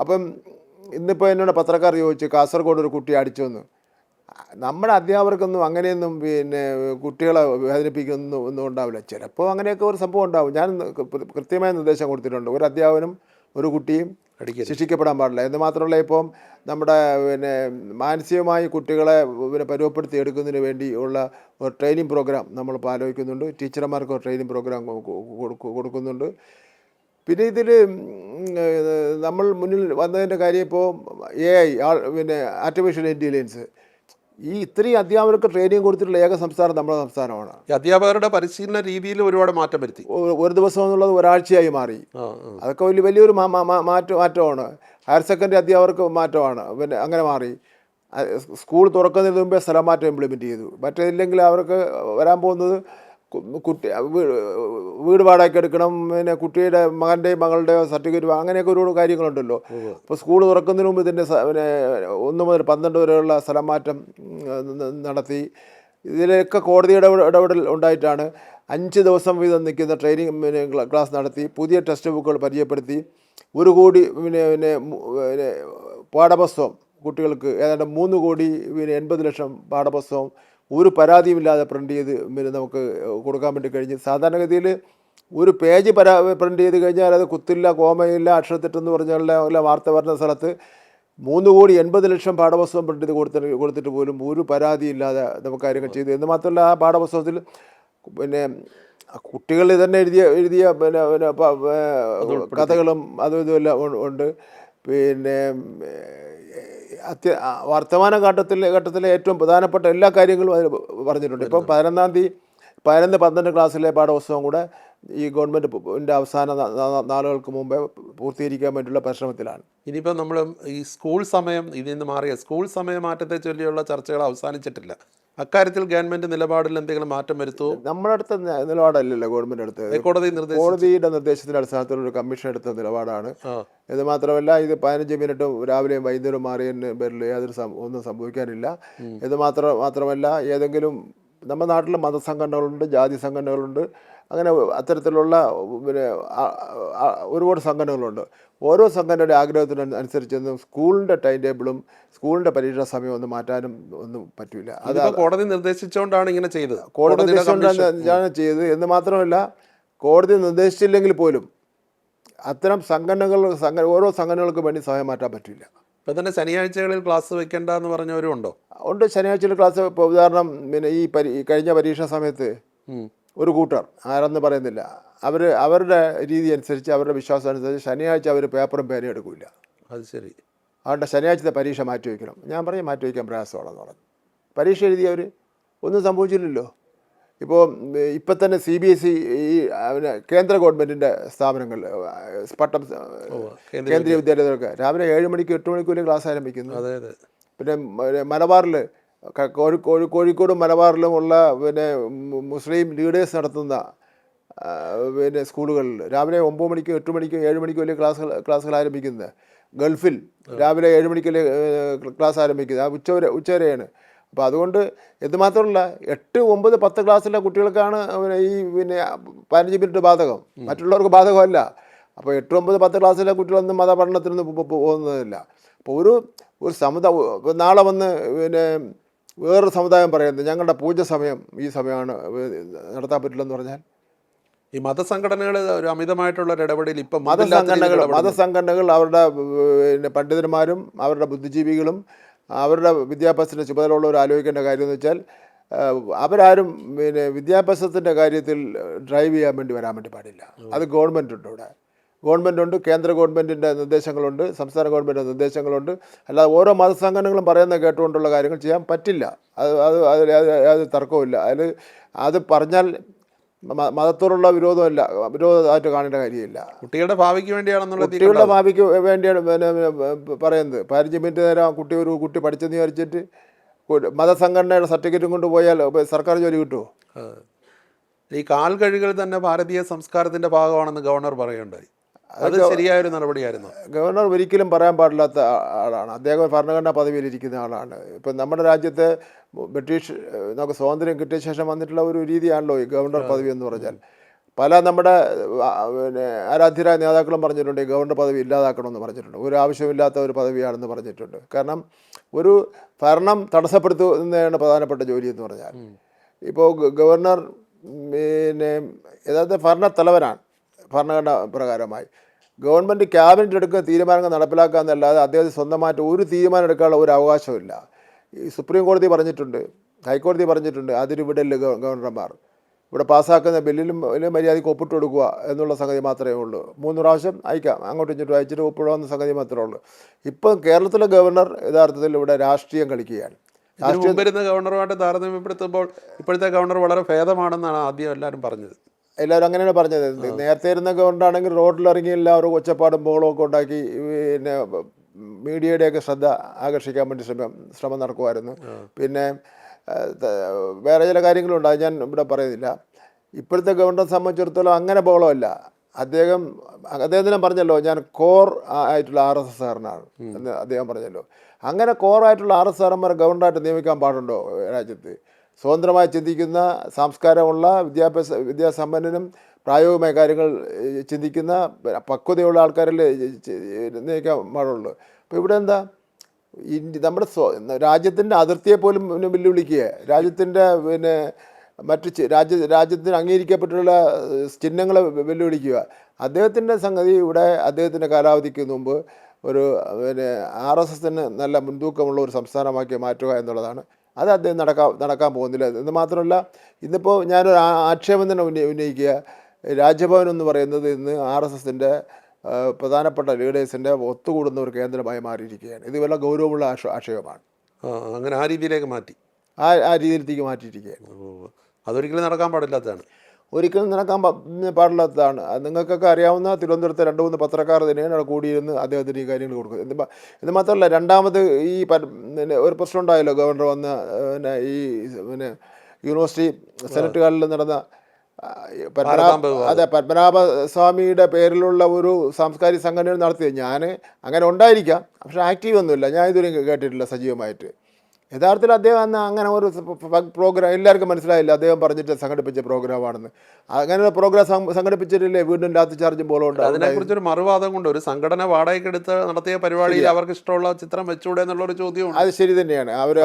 അപ്പം ഇന്നിപ്പോൾ എന്നോട് പത്രക്കാർ ചോദിച്ചു കാസർഗോഡ് ഒരു കുട്ടി അടിച്ചെന്ന്. നമ്മുടെ അധ്യാപകർക്കൊന്നും അങ്ങനെയൊന്നും പിന്നെ കുട്ടികളെ വേദനിപ്പിക്കുന്നൊന്നും ഉണ്ടാവില്ല. ചിലപ്പോൾ അങ്ങനെയൊക്കെ ഒരു സംഭവം ഉണ്ടാവും. ഞാൻ കൃത്യമായ നിർദ്ദേശം കൊടുത്തിട്ടുണ്ട്. ഒരു അധ്യാപകനും ഒരു കുട്ടിയും ശിക്ഷിക്കപ്പെടാൻ പാടില്ല എന്ന് മാത്രമല്ല, ഇപ്പം നമ്മുടെ പിന്നെ മാനസികമായി കുട്ടികളെ പിന്നെ പരുവപ്പെടുത്തി എടുക്കുന്നതിന് വേണ്ടി ഉള്ള ഒരു ട്രെയിനിങ് പ്രോഗ്രാം നമ്മളിപ്പോൾ ആലോചിക്കുന്നുണ്ട്. ടീച്ചർമാർക്ക് ഒരു ട്രെയിനിങ് പ്രോഗ്രാം കൊടുക്കുന്നുണ്ട്. പിന്നെ ഇതിൽ നമ്മൾ മുന്നിൽ വന്നതിൻ്റെ കാര്യം ഇപ്പോൾ AI പിന്നെ ആർട്ടിഫിഷ്യൽ ഇൻ്റലിജൻസ് ഈ ഇത്രയും അധ്യാപകർക്ക് ട്രെയിനിങ് കൊടുത്തിട്ടുള്ള ഏക സംസ്ഥാനം നമ്മുടെ സംസ്ഥാനമാണ്. അധ്യാപകരുടെ പരിശീലന രീതിയിൽ ഒരുപാട് മാറ്റം വരുത്തി. ഒരു ദിവസം എന്നുള്ളത് ഒരാഴ്ചയായി മാറി. അതൊക്കെ വലിയൊരു മാറ്റമാണ്. ഹയർ സെക്കൻഡറി അധ്യാപകർക്ക് മാറ്റമാണ്. പിന്നെ അങ്ങനെ മാറി. സ്കൂൾ തുറക്കുന്നതിന് മുമ്പേ സ്ഥലമാറ്റം ഇംപ്ലിമെൻറ്റ് ചെയ്തു. മറ്റേതില്ലെങ്കിൽ അവർക്ക് വരാൻ പോകുന്നത് കുട്ടി വീട് വാടകയ്ക്ക് എടുക്കണം, പിന്നെ കുട്ടിയുടെ മകൻ്റെയോ മകളുടെയോ സർട്ടിഫിക്കറ്റ് അങ്ങനെയൊക്കെ ഒരുപാട് കാര്യങ്ങളുണ്ടല്ലോ. അപ്പോൾ സ്കൂൾ തുറക്കുന്നതിന് മുമ്പ് ഇതിൻ്റെ പിന്നെ 1 മുതൽ 12 വരെയുള്ള സ്ഥലം മാറ്റം നടത്തി. ഇതിലൊക്കെ കോടതിയുടെ ഇടപെടൽ ഉണ്ടായിട്ടാണ് 5 ദിവസം വീതം നിൽക്കുന്ന ട്രെയിനിങ് പിന്നെ ക്ലാസ് നടത്തി. പുതിയ ടെക്സ്റ്റ് ബുക്കുകൾ പരിചയപ്പെടുത്തി. 1 കോടി പിന്നെ പാഠപുസ്തകം കുട്ടികൾക്ക് ഏതാണ്ട് 3 കോടി പിന്നെ 80 ലക്ഷം പാഠപുസ്തകം ഒരു പരാതിയുമില്ലാതെ പ്രിൻ്റ് ചെയ്ത് പിന്നെ നമുക്ക് കൊടുക്കാൻ വേണ്ടി കഴിഞ്ഞ്. സാധാരണഗതിയിൽ ഒരു പേജ് പ്രിൻ്റ് ചെയ്ത് കഴിഞ്ഞാൽ അത് കുത്തില്ല, കോമയില്ല, അക്ഷരത്തെറ്റെന്ന് പറഞ്ഞുള്ള വാർത്ത വരുന്ന സ്ഥലത്ത് 3 കോടി 80 ലക്ഷം പാഠപുസ്തകം പ്രിൻ്റ് ചെയ്ത് കൊടുത്തിട്ട് പോലും ഒരു പരാതിയില്ലാതെ നമുക്ക് കാര്യങ്ങൾ ചെയ്തു. എന്ന് മാത്രമല്ല ആ പാഠപുസ്തകത്തിൽ പിന്നെ കുട്ടികൾ തന്നെ എഴുതിയ പിന്നെ കഥകളും അതും ഇതുമെല്ലാം ഉണ്ട്. പിന്നെ വർത്തമാന ഘട്ടത്തിലെ ഏറ്റവും പ്രധാനപ്പെട്ട എല്ലാ കാര്യങ്ങളും അതിൽ പറഞ്ഞിട്ടുണ്ട്. ഇപ്പം 11-ാം തീയതി 11-12 ക്ലാസ്സിലെ പാഠപുസ്തകം കൂടെ ഈ ഗവൺമെൻറ്റിൻ്റെ അവസാന നാളുകൾക്ക് മുമ്പേ പൂർത്തീകരിക്കാൻ വേണ്ടിയുള്ള പരിശ്രമത്തിലാണ്. ഇനിയിപ്പോൾ നമ്മൾ ഈ സ്കൂൾ സമയം ഇതിൽ നിന്ന് മാറിയ സ്കൂൾ സമയ മാറ്റത്തെ ചൊല്ലിയുള്ള ചർച്ചകൾ അവസാനിച്ചിട്ടില്ല. അക്കാര്യത്തിൽ ഗവൺമെൻറ് നിലപാടിൽ എന്തെങ്കിലും മാറ്റം വരുത്തുമോ? നമ്മുടെ അടുത്ത നിലപാടല്ലല്ലോ ഗവൺമെൻറ് അടുത്ത്. കോടതിയുടെ നിർദ്ദേശത്തിൻ്റെ അടിസ്ഥാനത്തിൽ ഒരു കമ്മീഷൻ എടുത്ത നിലപാടാണ്. ഇത് മാത്രമല്ല, ഇത് 15 മിനിറ്റും രാവിലെയും വൈകുന്നേരം മാറിയതിന് പേരിൽ ഒന്നും സംഭവിക്കാനില്ല. ഇത് മാത്രമല്ല, ഏതെങ്കിലും നമ്മുടെ നാട്ടിൽ മതസംഘടനകളുണ്ട്, ജാതി സംഘടനകളുണ്ട്, അങ്ങനെ അത്തരത്തിലുള്ള പിന്നെ ഒരുപാട് സംഘടനകളുണ്ട്. ഓരോ സംഘടനയുടെ ആഗ്രഹത്തിനനുസരിച്ചൊന്നും സ്കൂളിൻ്റെ ടൈം ടേബിളും സ്കൂളിൻ്റെ പരീക്ഷാ സമയം ഒന്നും മാറ്റാനും ഒന്നും പറ്റില്ല. അത് കോടതി നിർദ്ദേശിച്ചുകൊണ്ടാണ് ഇങ്ങനെ ചെയ്തത്. കോടതി നിർദ്ദേശിച്ചുകൊണ്ടാണ് ചെയ്തത് എന്ന് മാത്രമല്ല, കോടതി നിർദ്ദേശിച്ചില്ലെങ്കിൽ പോലും അത്തരം ഓരോ സംഘടനകൾക്ക് വേണ്ടി സമയം മാറ്റാൻ പറ്റില്ല. ഇപ്പം തന്നെ ശനിയാഴ്ചകളിൽ ക്ലാസ് വെക്കേണ്ട എന്ന് പറഞ്ഞവരും ഉണ്ടോ? ഉണ്ട്. ശനിയാഴ്ചയിൽ ക്ലാസ്. ഇപ്പോൾ ഉദാഹരണം പിന്നെ ഈ കഴിഞ്ഞ പരീക്ഷാ സമയത്ത് ഒരു കൂട്ടർ, ആരെന്ന് പറയുന്നില്ല, അവരുടെ രീതി അനുസരിച്ച് അവരുടെ വിശ്വാസം അനുസരിച്ച് ശനിയാഴ്ച അവർ പേപ്പറും പേനയും എടുക്കില്ല. അത് ശരി. അതുകൊണ്ട് ശനിയാഴ്ചത്തെ പരീക്ഷ മാറ്റി വയ്ക്കണം. ഞാൻ പറഞ്ഞു മാറ്റി വയ്ക്കാൻ പ്രയാസമാണെന്ന് പറഞ്ഞു. പരീക്ഷ എഴുതിയവർ ഒന്നും സംഭവിച്ചില്ലല്ലോ. ഇപ്പോൾ ഇപ്പം തന്നെ CBSE ഈ കേന്ദ്ര ഗവൺമെൻറ്റിൻ്റെ സ്ഥാപനങ്ങൾ കേന്ദ്രീയ വിദ്യാലയത്തിലൊക്കെ രാവിലെ 7 മണിക്ക് 8 മണിക്കൂർ ക്ലാസ് ആരംഭിക്കുന്നു. പിന്നെ മലബാറിൽ കോഴിക്കോടും മലബാറിലും ഉള്ള പിന്നെ മുസ്ലിം ലീഡേഴ്സ് നടത്തുന്ന പിന്നെ സ്കൂളുകളിൽ രാവിലെ 9 മണിക്ക് 8 മണിക്ക് 7 മണിക്ക് വലിയ ക്ലാസ്സുകൾ ആരംഭിക്കുന്നത്. ഗൾഫിൽ രാവിലെ 7 മണിക്ക് ക്ലാസ് ആരംഭിക്കുന്നത്. ഉച്ചവരെയാണ്. അപ്പോൾ അതുകൊണ്ട് എന്തുമാത്രമല്ല, 8, 9, 10 ക്ലാസ്സിലെ കുട്ടികൾക്കാണ് ഈ പിന്നെ 15 മിനിറ്റ് ബാധകം, മറ്റുള്ളവർക്ക് ബാധകമല്ല. അപ്പോൾ 8, 9, 10 ക്ലാസ്സിലെ കുട്ടികളൊന്നും മതപഠനത്തിനൊന്നും പോകുന്നതില്ല. അപ്പോൾ ഒരു സമുദായം നാളെ വന്ന് പിന്നെ വേറൊരു സമുദായം പറയുന്നത് ഞങ്ങളുടെ പൂജ സമയം ഈ സമയമാണ് നടത്താൻ പറ്റില്ലെന്ന് പറഞ്ഞാൽ ഈ മതസംഘടനകൾ ഒരു അമിതമായിട്ടുള്ള ഇടപെടൽ ഇപ്പം മതസംഘടനകൾ അവരുടെ പിന്നെ പണ്ഡിതന്മാരും അവരുടെ ബുദ്ധിജീവികളും അവരുടെ വിദ്യാഭ്യാസത്തിൻ്റെ ചുമതലയുള്ളവർ ആലോചിക്കേണ്ട കാര്യം എന്ന് വെച്ചാൽ അവരാരും പിന്നെ വിദ്യാഭ്യാസത്തിൻ്റെ കാര്യത്തിൽ ഡ്രൈവ് ചെയ്യാൻ വേണ്ടി വരാൻ വേണ്ടി പാടില്ല. അത് ഗവൺമെൻറ് ഉണ്ട്. ഇവിടെ ഗവൺമെൻറ്റുണ്ട്, കേന്ദ്ര ഗവൺമെൻറ്റിൻ്റെ നിർദ്ദേശങ്ങളുണ്ട്, സംസ്ഥാന ഗവൺമെൻറ്റിൻ്റെ നിർദ്ദേശങ്ങളുണ്ട്. അല്ലാതെ ഓരോ മതസംഘടനകളും പറയുന്നത് കേട്ടുകൊണ്ടുള്ള കാര്യങ്ങൾ ചെയ്യാൻ പറ്റില്ല. അത് തർക്കമില്ല. അത് പറഞ്ഞാൽ മതത്തോടുള്ള വിരോധമായിട്ട് കാണേണ്ട കാര്യമില്ല. കുട്ടികളുടെ ഭാവിക്ക് വേണ്ടിയാണെന്നുള്ള കുട്ടികളുടെ ഭാവിക്ക് വേണ്ടിയാണ് പറയുന്നത്. 15 മിനിറ്റ് നേരം ഒരു കുട്ടി പഠിച്ചെന്ന് വിചാരിച്ചിട്ട് മതസംഘടനയുടെ സർട്ടിഫിക്കറ്റും കൊണ്ട് പോയാൽ സർക്കാർ ജോലി കിട്ടുമോ? ഈ കാൽ കഴുകൽ തന്നെ ഭാരതീയ സംസ്കാരത്തിൻ്റെ ഭാഗമാണെന്ന് ഗവർണർ പറയുകയുണ്ടായി. അത് ശരിയായൊരു നടപടിയായിരുന്നു. ഗവർണർ ഒരിക്കലും പറയാൻ പാടില്ലാത്ത ആളാണ്. അദ്ദേഹം ഭരണഘടനാ പദവിയിലിരിക്കുന്ന ആളാണ്. ഇപ്പം നമ്മുടെ രാജ്യത്ത് ബ്രിട്ടീഷ് നമുക്ക് സ്വാതന്ത്ര്യം കിട്ടിയ ശേഷം വന്നിട്ടുള്ള ഒരു രീതിയാണല്ലോ ഈ ഗവർണർ പദവി എന്ന് പറഞ്ഞാൽ. പല നമ്മുടെ പിന്നെ ആരാധ്യരായ നേതാക്കളും പറഞ്ഞിട്ടുണ്ട് ഈ ഗവർണർ പദവി ഇല്ലാതാക്കണമെന്ന് പറഞ്ഞിട്ടുണ്ട്. ഒരു ആവശ്യമില്ലാത്ത ഒരു പദവിയാണെന്ന് പറഞ്ഞിട്ടുണ്ട്. കാരണം ഒരു ഭരണം തടസ്സപ്പെടുത്തുന്നതാണ് പ്രധാനപ്പെട്ട ജോലി എന്ന് പറഞ്ഞാൽ. ഇപ്പോൾ ഗവർണർ പിന്നെ യഥാർത്ഥ ഭരണത്തലവനാണ് ഭരണഘടന പ്രകാരമായി. ഗവൺമെൻറ് ക്യാബിനറ്റ് എടുക്കുന്ന തീരുമാനങ്ങൾ നടപ്പിലാക്കുക എന്നല്ലാതെ അദ്ദേഹത്തിന് സ്വന്തമായിട്ട് ഒരു തീരുമാനം എടുക്കാനുള്ള ഒരു അവകാശമില്ല. ഈ സുപ്രീം കോടതി പറഞ്ഞിട്ടുണ്ട്, ഹൈക്കോടതി പറഞ്ഞിട്ടുണ്ട്, അതിരിവിടല് ഗവർണർമാർ ഇവിടെ പാസ്സാക്കുന്ന ബില്ലിലും മര്യാദയ്ക്ക് ഒപ്പിട്ട് കൊടുക്കുക എന്നുള്ള സംഗതി മാത്രമേ ഉള്ളൂ. 3 പ്രാവശ്യം അയക്കാം, അങ്ങോട്ടും ഇങ്ങോട്ടും അയച്ചിട്ട് ഒപ്പിടുന്ന സംഗതി മാത്രമേ ഉള്ളൂ. ഇപ്പം കേരളത്തിലെ ഗവർണർ യഥാർത്ഥത്തിൽ ഇവിടെ രാഷ്ട്രീയം കളിക്കുകയാണ്. വരുന്ന ഗവർണറുമായിട്ട് താരതമ്യപ്പെടുത്തുമ്പോൾ ഇപ്പോഴത്തെ ഗവർണർ വളരെ ഭേദമാണെന്നാണ് ആദ്യം എല്ലാവരും പറഞ്ഞത്. എല്ലാവരും അങ്ങനെയാണ് പറഞ്ഞത്. നേരത്തെ ഇരുന്ന ഗവർണറാണെങ്കിൽ റോഡിലിറങ്ങി എല്ലാവരും ഒച്ചപ്പാടും ബോളും ഒക്കെ ഉണ്ടാക്കി പിന്നെ മീഡിയയുടെയൊക്കെ ശ്രദ്ധ ആകർഷിക്കാൻ വേണ്ടി ശ്രമം നടക്കുമായിരുന്നു. പിന്നെ വേറെ ചില കാര്യങ്ങളുണ്ട്, അത് ഞാൻ ഇവിടെ പറയുന്നില്ല. ഇപ്പോഴത്തെ ഗവർണറെ സംബന്ധിച്ചിടത്തോളം അങ്ങനെ ബോളമല്ല. അദ്ദേഹത്തിനെ പറഞ്ഞല്ലോ, ഞാൻ കോർ ആയിട്ടുള്ള RSSകാരനാണ് എന്ന് അദ്ദേഹം പറഞ്ഞല്ലോ. അങ്ങനെ കോറായിട്ടുള്ള RSSകാരന്മാർ ഗവർണറായിട്ട് നിയമിക്കാൻ പാടുണ്ടോ രാജ്യത്ത്? സ്വതന്ത്രമായി ചിന്തിക്കുന്ന, സംസ്കാരമുള്ള, വിദ്യാസമ്പന്നനും പ്രായോഗികമായ കാര്യങ്ങൾ ചിന്തിക്കുന്ന പക്വതയുള്ള ആൾക്കാരല്ലേ നിയമിക്കാൻ പാടുള്ളൂ. അപ്പോൾ ഇവിടെ എന്താ, നമ്മുടെ രാജ്യത്തിൻ്റെ അതിർത്തിയെ പോലും വെല്ലുവിളിക്കുക, രാജ്യത്തിൻ്റെ പിന്നെ മറ്റ് രാജ്യത്തിന് അംഗീകരിക്കപ്പെട്ടുള്ള ചിഹ്നങ്ങളെ വെല്ലുവിളിക്കുക. അദ്ദേഹത്തിൻ്റെ സംഗതി ഇവിടെ അദ്ദേഹത്തിൻ്റെ കാലാവധിക്ക് മുമ്പ് ഒരു പിന്നെ RSSന് നല്ല മുൻതൂക്കമുള്ള ഒരു സംസ്ഥാനമാക്കി മാറ്റുക എന്നുള്ളതാണ്. അത് അദ്ദേഹം നടക്കാൻ പോകുന്നില്ല. എന്ന് മാത്രമല്ല, ഇന്നിപ്പോൾ ഞാനൊരു ആക്ഷേപം തന്നെ ഉന്നയിക്കുക, രാജ്ഭവൻ എന്ന് പറയുന്നത് ഇന്ന് RSSൻ്റെ പ്രധാനപ്പെട്ട ലീഡേഴ്സിൻ്റെ ഒത്തുകൂടുന്ന ഒരു കേന്ദ്രമായി മാറിയിരിക്കുകയാണ്. ഇത് വല്ല ഗൗരവമുള്ള ആക്ഷേപമാണ്. അങ്ങനെ ആ രീതിയിലേക്ക് മാറ്റി, ആ രീതിയിലേക്ക് മാറ്റിയിരിക്കുകയാണ്. അതൊരിക്കലും നടക്കാൻ പാടില്ലാത്തതാണ്. ഒരിക്കലും നടക്കാൻ പാടില്ലാത്തതാണ്. നിങ്ങൾക്കൊക്കെ അറിയാവുന്ന തിരുവനന്തപുരത്തെ 2-3 പത്രക്കാർ തന്നെയാണ് അവിടെ കൂടിയിരുന്ന് അദ്ദേഹത്തിന് ഈ കാര്യങ്ങൾ കൊടുക്കുന്നത്. ഇത് മാത്രമല്ല, രണ്ടാമത് ഈ ഒരു പ്രശ്നം ഉണ്ടായല്ലോ, ഗവർണർ വന്ന പിന്നെ ഈ പിന്നെ യൂണിവേഴ്സിറ്റി സെനറ്റ് ഹാളിൽ നടന്ന പത്മനാഭ സ്വാമിയുടെ പേരിലുള്ള ഒരു സാംസ്കാരിക സംഘടന നടത്തിയത്. ഞാൻ അങ്ങനെ ഉണ്ടായിരിക്കാം, പക്ഷേ ആക്റ്റീവ് ഒന്നുമില്ല, ഞാൻ ഇതുവരെ കേട്ടിട്ടില്ല സജീവമായിട്ട്. യഥാർത്ഥത്തിൽ അദ്ദേഹം അന്ന് അങ്ങനെ ഒരു പ്രോഗ്രാം എല്ലാവർക്കും മനസ്സിലായില്ല, അദ്ദേഹം പറഞ്ഞിട്ട് സംഘടിപ്പിച്ച പ്രോഗ്രാമാണെന്ന്. അങ്ങനെ ഒരു പ്രോഗ്രാം സംഘടിപ്പിച്ചിട്ടില്ലേ വീണ്ടും ലാത്തി ചാർജും പോലും. അതിനെക്കുറിച്ചൊരു മറുവാദം കൊണ്ട് ഒരു സംഘടന വാടകയ്ക്കെടുത്ത് നടത്തിയ പരിപാടിയിൽ അവർക്ക് ഇഷ്ടമുള്ള ചിത്രം വെച്ചുകൂടെ എന്നുള്ളൊരു ചോദ്യമാണ്. അത് ശരി തന്നെയാണ്. അവർ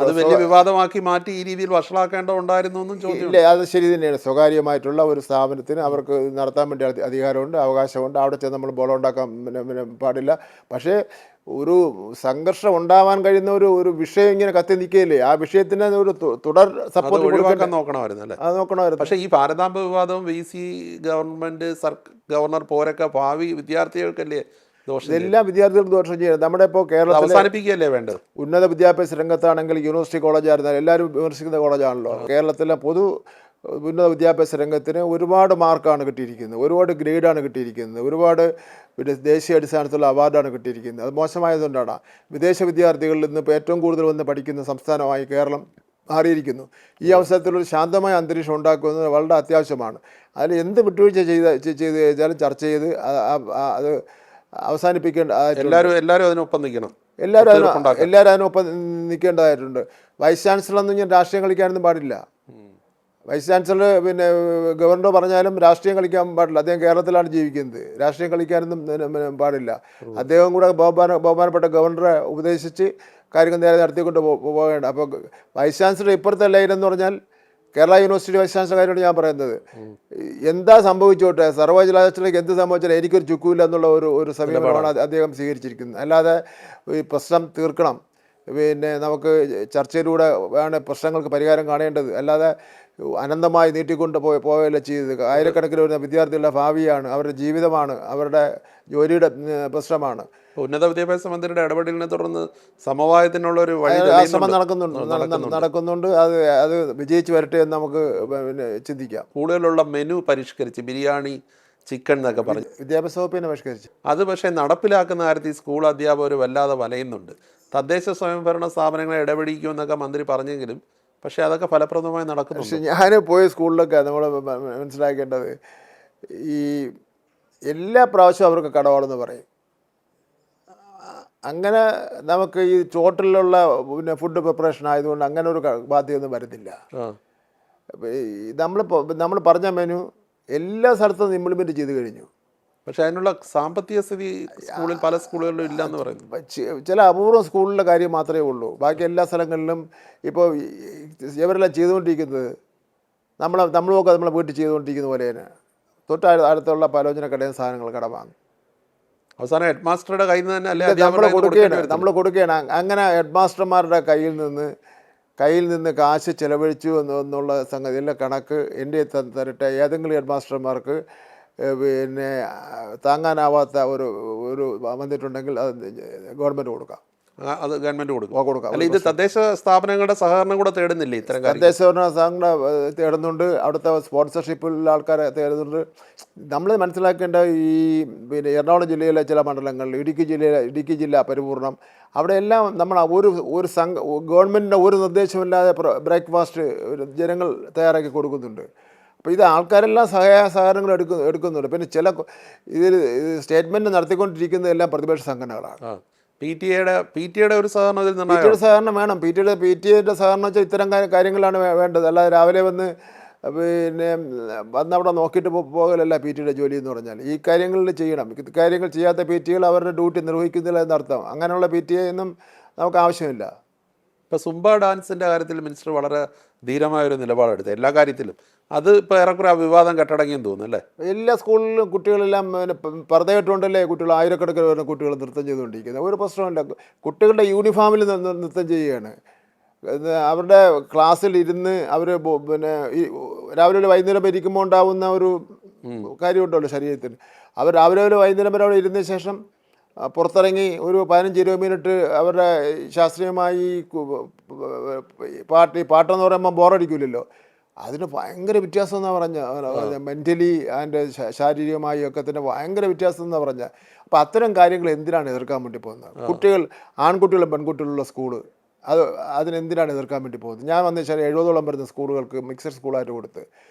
അത് വലിയ വിവാദമാക്കി മാറ്റി ഈ രീതിയിൽ വഷളാക്കേണ്ടതുണ്ടായിരുന്നു എന്നും ചോദ്യം. ഇല്ല, അത് ശരി തന്നെയാണ്. സ്വകാര്യമായിട്ടുള്ള ഒരു സ്ഥാപനത്തിന് അവർക്ക് നടത്താൻ വേണ്ടി അധികാരമുണ്ട്, അവകാശമുണ്ട്. അവിടെ ചെന്ന് നമ്മൾ ബോളം ഉണ്ടാക്കാൻ പാടില്ല. പക്ഷേ ഒരു സംഘർഷം ഉണ്ടാവാൻ കഴിയുന്ന ഒരു വിഷയം ഇങ്ങനെ കത്തി നിൽക്കുകയില്ലേ, ആ വിഷയത്തിന് ഒരു തുടർ സപ്പോർട്ട് ഒഴിവാക്കാൻ നോക്കണമായിരുന്നു. അത് നോക്കണമായിരുന്നു. പക്ഷേ ഈ ഭാരതാംബ വിവാദവും VC ഗവൺമെന്റ് ഗവർണർ പോരൊക്കെ ഭാവി വിദ്യാർത്ഥികൾക്കല്ലേ ദോഷം? എല്ലാ വിദ്യാർത്ഥികൾക്കും ദോഷം ചെയ്യണം. നമ്മുടെ ഇപ്പോൾ കേരളത്തിൽ അവസാനിപ്പിക്കുകയല്ലേ വേണ്ടത്? ഉന്നത വിദ്യാഭ്യാസ രംഗത്താണെങ്കിൽ യൂണിവേഴ്സിറ്റി കോളേജായിരുന്നാലും എല്ലാവരും വിമർശിക്കുന്ന കോളേജാണല്ലോ. കേരളത്തിലെ ഉന്നത വിദ്യാഭ്യാസ രംഗത്തിന് ഒരുപാട് മാർക്കാണ് കിട്ടിയിരിക്കുന്നത്, ഒരുപാട് ഗ്രേഡാണ് കിട്ടിയിരിക്കുന്നത്, ഒരുപാട് പിന്നെ ദേശീയ അടിസ്ഥാനത്തിലുള്ള അവാർഡാണ് കിട്ടിയിരിക്കുന്നത്. അത് മോശമായതുകൊണ്ടാണ് വിദേശ വിദ്യാർത്ഥികളിൽ നിന്ന് ഇപ്പോൾ ഏറ്റവും കൂടുതൽ വന്ന് പഠിക്കുന്ന സംസ്ഥാനമായി കേരളം മാറിയിരിക്കുന്നു. ഈ അവസരത്തിലൊരു ശാന്തമായ അന്തരീക്ഷം ഉണ്ടാക്കുന്നത് വളരെ അത്യാവശ്യമാണ്. അതിൽ എന്ത് വിട്ടുവീഴ്ച ചെയ്ത് കഴിഞ്ഞാലും ചർച്ച ചെയ്ത് അത് അവസാനിപ്പിക്കേണ്ട. എല്ലാവരും അതിനൊപ്പം നിൽക്കണം. എല്ലാവരും അതിനൊപ്പം നിൽക്കേണ്ടതായിട്ടുണ്ട്. വൈസ് ചാൻസലറൊന്നും ഞാൻ രാഷ്ട്രീയം കളിക്കാനൊന്നും പാടില്ല. വൈസ് ചാൻസലർ പിന്നെ ഗവർണർ പറഞ്ഞാലും രാഷ്ട്രീയം കളിക്കാൻ പാടില്ല. അദ്ദേഹം കേരളത്തിലാണ് ജീവിക്കുന്നത്, രാഷ്ട്രീയം കളിക്കാനൊന്നും പാടില്ല. അദ്ദേഹം കൂടെ ബഹുമാനപ്പെട്ട ഗവർണറെ ഉപദേശിച്ച് കാര്യങ്ങൾ നേരെ നടത്തിക്കൊണ്ട് പോകേണ്ട. അപ്പോൾ വൈസ് ചാൻസലർ ഇപ്പോഴത്തെ ലൈൻ എന്ന് പറഞ്ഞാൽ കേരള യൂണിവേഴ്സിറ്റി വൈസ് ചാൻസലർ കാര്യമാണ് ഞാൻ പറയുന്നത്. എന്താ സംഭവിച്ചോട്ടെ, സർവകലാശാലയ്ക്ക് എന്ത് സംഭവിച്ചാലും എനിക്കൊരു ചുക്കുമില്ല എന്നുള്ള ഒരു സമീപനമാണ് അദ്ദേഹം സ്വീകരിച്ചിരിക്കുന്നത്. അല്ലാതെ ഈ പ്രശ്നം തീർക്കണം, പിന്നെ നമുക്ക് ചർച്ചയിലൂടെ ആണ് പ്രശ്നങ്ങൾക്ക് പരിഹാരം കാണേണ്ടത്, അല്ലാതെ അനന്തമായി നീട്ടിക്കൊണ്ട് പോവുകയല്ല ചെയ്തത്. ആയിരക്കണക്കിന് വരുന്ന വിദ്യാർത്ഥികളുടെ ഭാവിയാണ്, അവരുടെ ജീവിതമാണ്, അവരുടെ ജോലിയുടെ പ്രശ്നമാണ്. ഉന്നത വിദ്യാഭ്യാസ മന്ത്രിയുടെ ഇടപെടലിനെ തുടർന്ന് സമവായത്തിനുള്ള ഒരു ശ്രമം നടക്കുന്നുണ്ട്. അത് വിജയിച്ചു വരട്ടെ എന്ന് നമുക്ക് പിന്നെ ചിന്തിക്കാം. കൂടുതലുള്ള മെനു പരിഷ്കരിച്ച് ബിരിയാണി, ചിക്കൻ എന്നൊക്കെ പറഞ്ഞു വിദ്യാഭ്യാസ വകുപ്പിനെ പരിഷ്കരിച്ചു. അത് പക്ഷേ നടപ്പിലാക്കുന്ന കാര്യത്തിൽ സ്കൂൾ അധ്യാപകർ വല്ലാതെ വലയുന്നുണ്ട്. തദ്ദേശ സ്വയംഭരണ സ്ഥാപനങ്ങളെ ഇടപെടിക്കുമെന്നൊക്കെ മന്ത്രി പറഞ്ഞെങ്കിലും പക്ഷേ അതൊക്കെ ഫലപ്രദമായി നടക്കുന്നുണ്ട്. പക്ഷെ ഞാൻ പോയ സ്കൂളിലൊക്കെ നമ്മൾ മനസ്സിലാക്കേണ്ടത് ഈ എല്ലാ പ്രാവശ്യവും അവർക്ക് കടവാളെന്ന് പറയും. അങ്ങനെ നമുക്ക് ഈ ടോട്ടലിലുള്ള പിന്നെ ഫുഡ് പ്രിപ്പറേഷൻ ആയതുകൊണ്ട് അങ്ങനെ ഒരു ബാധ്യതയൊന്നും വരുന്നില്ല. നമ്മൾ പറഞ്ഞ മെനു എല്ലാ സ്ഥലത്തും ഇംപ്ലിമെൻറ്റ് ചെയ്ത് കഴിഞ്ഞു. പക്ഷെ അതിനുള്ള സാമ്പത്തിക സ്ഥിതി സ്കൂളിൽ പല സ്കൂളുകളിലും ഇല്ലയെന്ന് പറയുന്നു. ചില അപൂർവ സ്കൂളിലെ കാര്യം മാത്രമേ ഉള്ളൂ. ബാക്കി എല്ലാ സ്ഥലങ്ങളിലും ഇപ്പോൾ ഇവരെല്ലാം ചെയ്തുകൊണ്ടിരിക്കുന്നത് നമ്മളൊക്കെ നമ്മളെ വീട്ടിൽ ചെയ്തുകൊണ്ടിരിക്കുന്ന പോലെ തന്നെ തൊട്ട് അടുത്തുള്ള പലോചന കടയിൽ നിന്ന് സാധനങ്ങൾ കട വാങ്ങും. അവസാനം ഹെഡ് മാസ്റ്ററുടെ കയ്യിൽ നിന്ന് തന്നെ അല്ലേ നമ്മൾ കൊടുക്കുകയാണ്. അങ്ങനെ ഹെഡ് മാസ്റ്റർമാരുടെ കയ്യിൽ നിന്ന് കാശ് ചെലവഴിച്ചു എന്നുള്ള സംഗതി എല്ലാ കണക്ക് എൻ്റെ തരട്ടെ. ഏതെങ്കിലും ഹെഡ് മാസ്റ്റർമാർക്ക് പിന്നെ താങ്ങാനാവാത്ത ഒരു വന്നിട്ടുണ്ടെങ്കിൽ അത് ഗവൺമെൻറ് കൊടുക്കാം. അത് ഗവൺമെൻറ് കൊടുക്കാം. അല്ല, ഇത് തദ്ദേശ സ്ഥാപനങ്ങളുടെ സഹകരണം കൂടെ തേടുന്നില്ലേ ഇത്തരം കാര്യം? തദ്ദേശ സഹകരണം തേടുന്നുണ്ട്, അവിടുത്തെ സ്പോൺസർഷിപ്പുള്ള ആൾക്കാരെ തേടുന്നുണ്ട്. നമ്മൾ മനസ്സിലാക്കേണ്ട ഈ പിന്നെ എറണാകുളം ജില്ലയിലെ ചില മണ്ഡലങ്ങളിൽ, ഇടുക്കി ജില്ല പരിപൂർണം, അവിടെയെല്ലാം നമ്മൾ ഒരു ഗവൺമെൻറ്റിൻ്റെ ഒരു നിർദ്ദേശമില്ലാതെ ബ്രേക്ക്ഫാസ്റ്റ് ജനങ്ങൾ തയ്യാറാക്കി കൊടുക്കുന്നുണ്ട്. അപ്പോൾ ഇത് ആൾക്കാരെല്ലാം സഹകരണങ്ങൾ എടുക്കുന്നുണ്ട്. പിന്നെ ചില ഇതിൽ സ്റ്റേറ്റ്മെൻറ്റ് നടത്തിക്കൊണ്ടിരിക്കുന്നതെല്ലാം പ്രതിപക്ഷ സംഘടനകളാണ്. പി ടി എയുടെ ഒരു സഹകരണം സഹകരണം വേണം. പി ടി എയുടെ സഹകരണം വെച്ചാൽ ഇത്തരം കാര്യങ്ങളാണ് വേണ്ടത്. അല്ലാതെ രാവിലെ വന്ന് പിന്നെ അവിടെ നോക്കിയിട്ട് പോകലല്ല പി ടിയുടെ ജോലി എന്ന് പറഞ്ഞാൽ. ഈ കാര്യങ്ങളിൽ ചെയ്യണം. കാര്യങ്ങൾ ചെയ്യാത്ത പി ടികൾ അവരുടെ ഡ്യൂട്ടി നിർവഹിക്കുന്നില്ല എന്നർത്ഥം. അങ്ങനെയുള്ള പി ടി എന്നും നമുക്ക് ആവശ്യമില്ല. ഇപ്പോൾ സുംബ ഡാൻസിൻ്റെ കാര്യത്തിൽ മിനിസ്റ്റർ വളരെ ധീരമായൊരു നിലപാടെടുത്തു എല്ലാ കാര്യത്തിലും. അത് ഇപ്പോൾ ഏറെക്കുറെ വിവാദം കെട്ടടങ്ങിയെന്ന് തോന്നുന്നു അല്ലേ? എല്ലാ സ്കൂളിലും കുട്ടികളെല്ലാം പിന്നെ പർദ്ദയിട്ടുണ്ടല്ലേ കുട്ടികൾ, ആയിരക്കണക്കിന് വരുന്ന കുട്ടികൾ നൃത്തം ചെയ്തുകൊണ്ടിരിക്കുന്നത്. ഒരു പ്രശ്നമില്ല. കുട്ടികളുടെ യൂണിഫോമിൽ നൃത്തം ചെയ്യുകയാണ്. അവരുടെ ക്ലാസ്സിൽ ഇരുന്ന് അവർ പിന്നെ രാവിലെ വൈകുന്നേരം ഇരിക്കുമ്പോൾ ഉണ്ടാവുന്ന ഒരു കാര്യമുണ്ടല്ലോ ശരീരത്തിന്. അവർ രാവിലെ വൈകുന്നേരം വരെ അവിടെ ഇരുന്ന ശേഷം പുറത്തിറങ്ങി ഒരു 15-20 മിനിറ്റ് അവരുടെ ശാസ്ത്രീയമായി പാട്ടെന്ന് പറയുമ്പോൾ ബോറടിക്കില്ലല്ലോ. അതിന് ഭയങ്കര വ്യത്യാസം എന്നാണ് പറഞ്ഞ മെൻ്റലി ആൻഡ് ശാരീരികമായി ഒക്കെ തന്നെ ഭയങ്കര വ്യത്യാസം എന്നാണ് പറഞ്ഞത്. അപ്പോൾ അത്തരം കാര്യങ്ങൾ എന്തിനാണ് എതിർക്കാൻ വേണ്ടി പോകുന്നത്? ആൺകുട്ടികളും പെൺകുട്ടികളുള്ള സ്കൂള് അതിനെന്തിനാണ് എതിർക്കാൻ വേണ്ടി പോകുന്നത്? ഞാൻ വന്നു വെച്ചാൽ 70ഓളം വരുന്ന സ്കൂളുകൾക്ക് മിക്സഡ് സ്കൂളായിട്ട് കൊടുത്ത്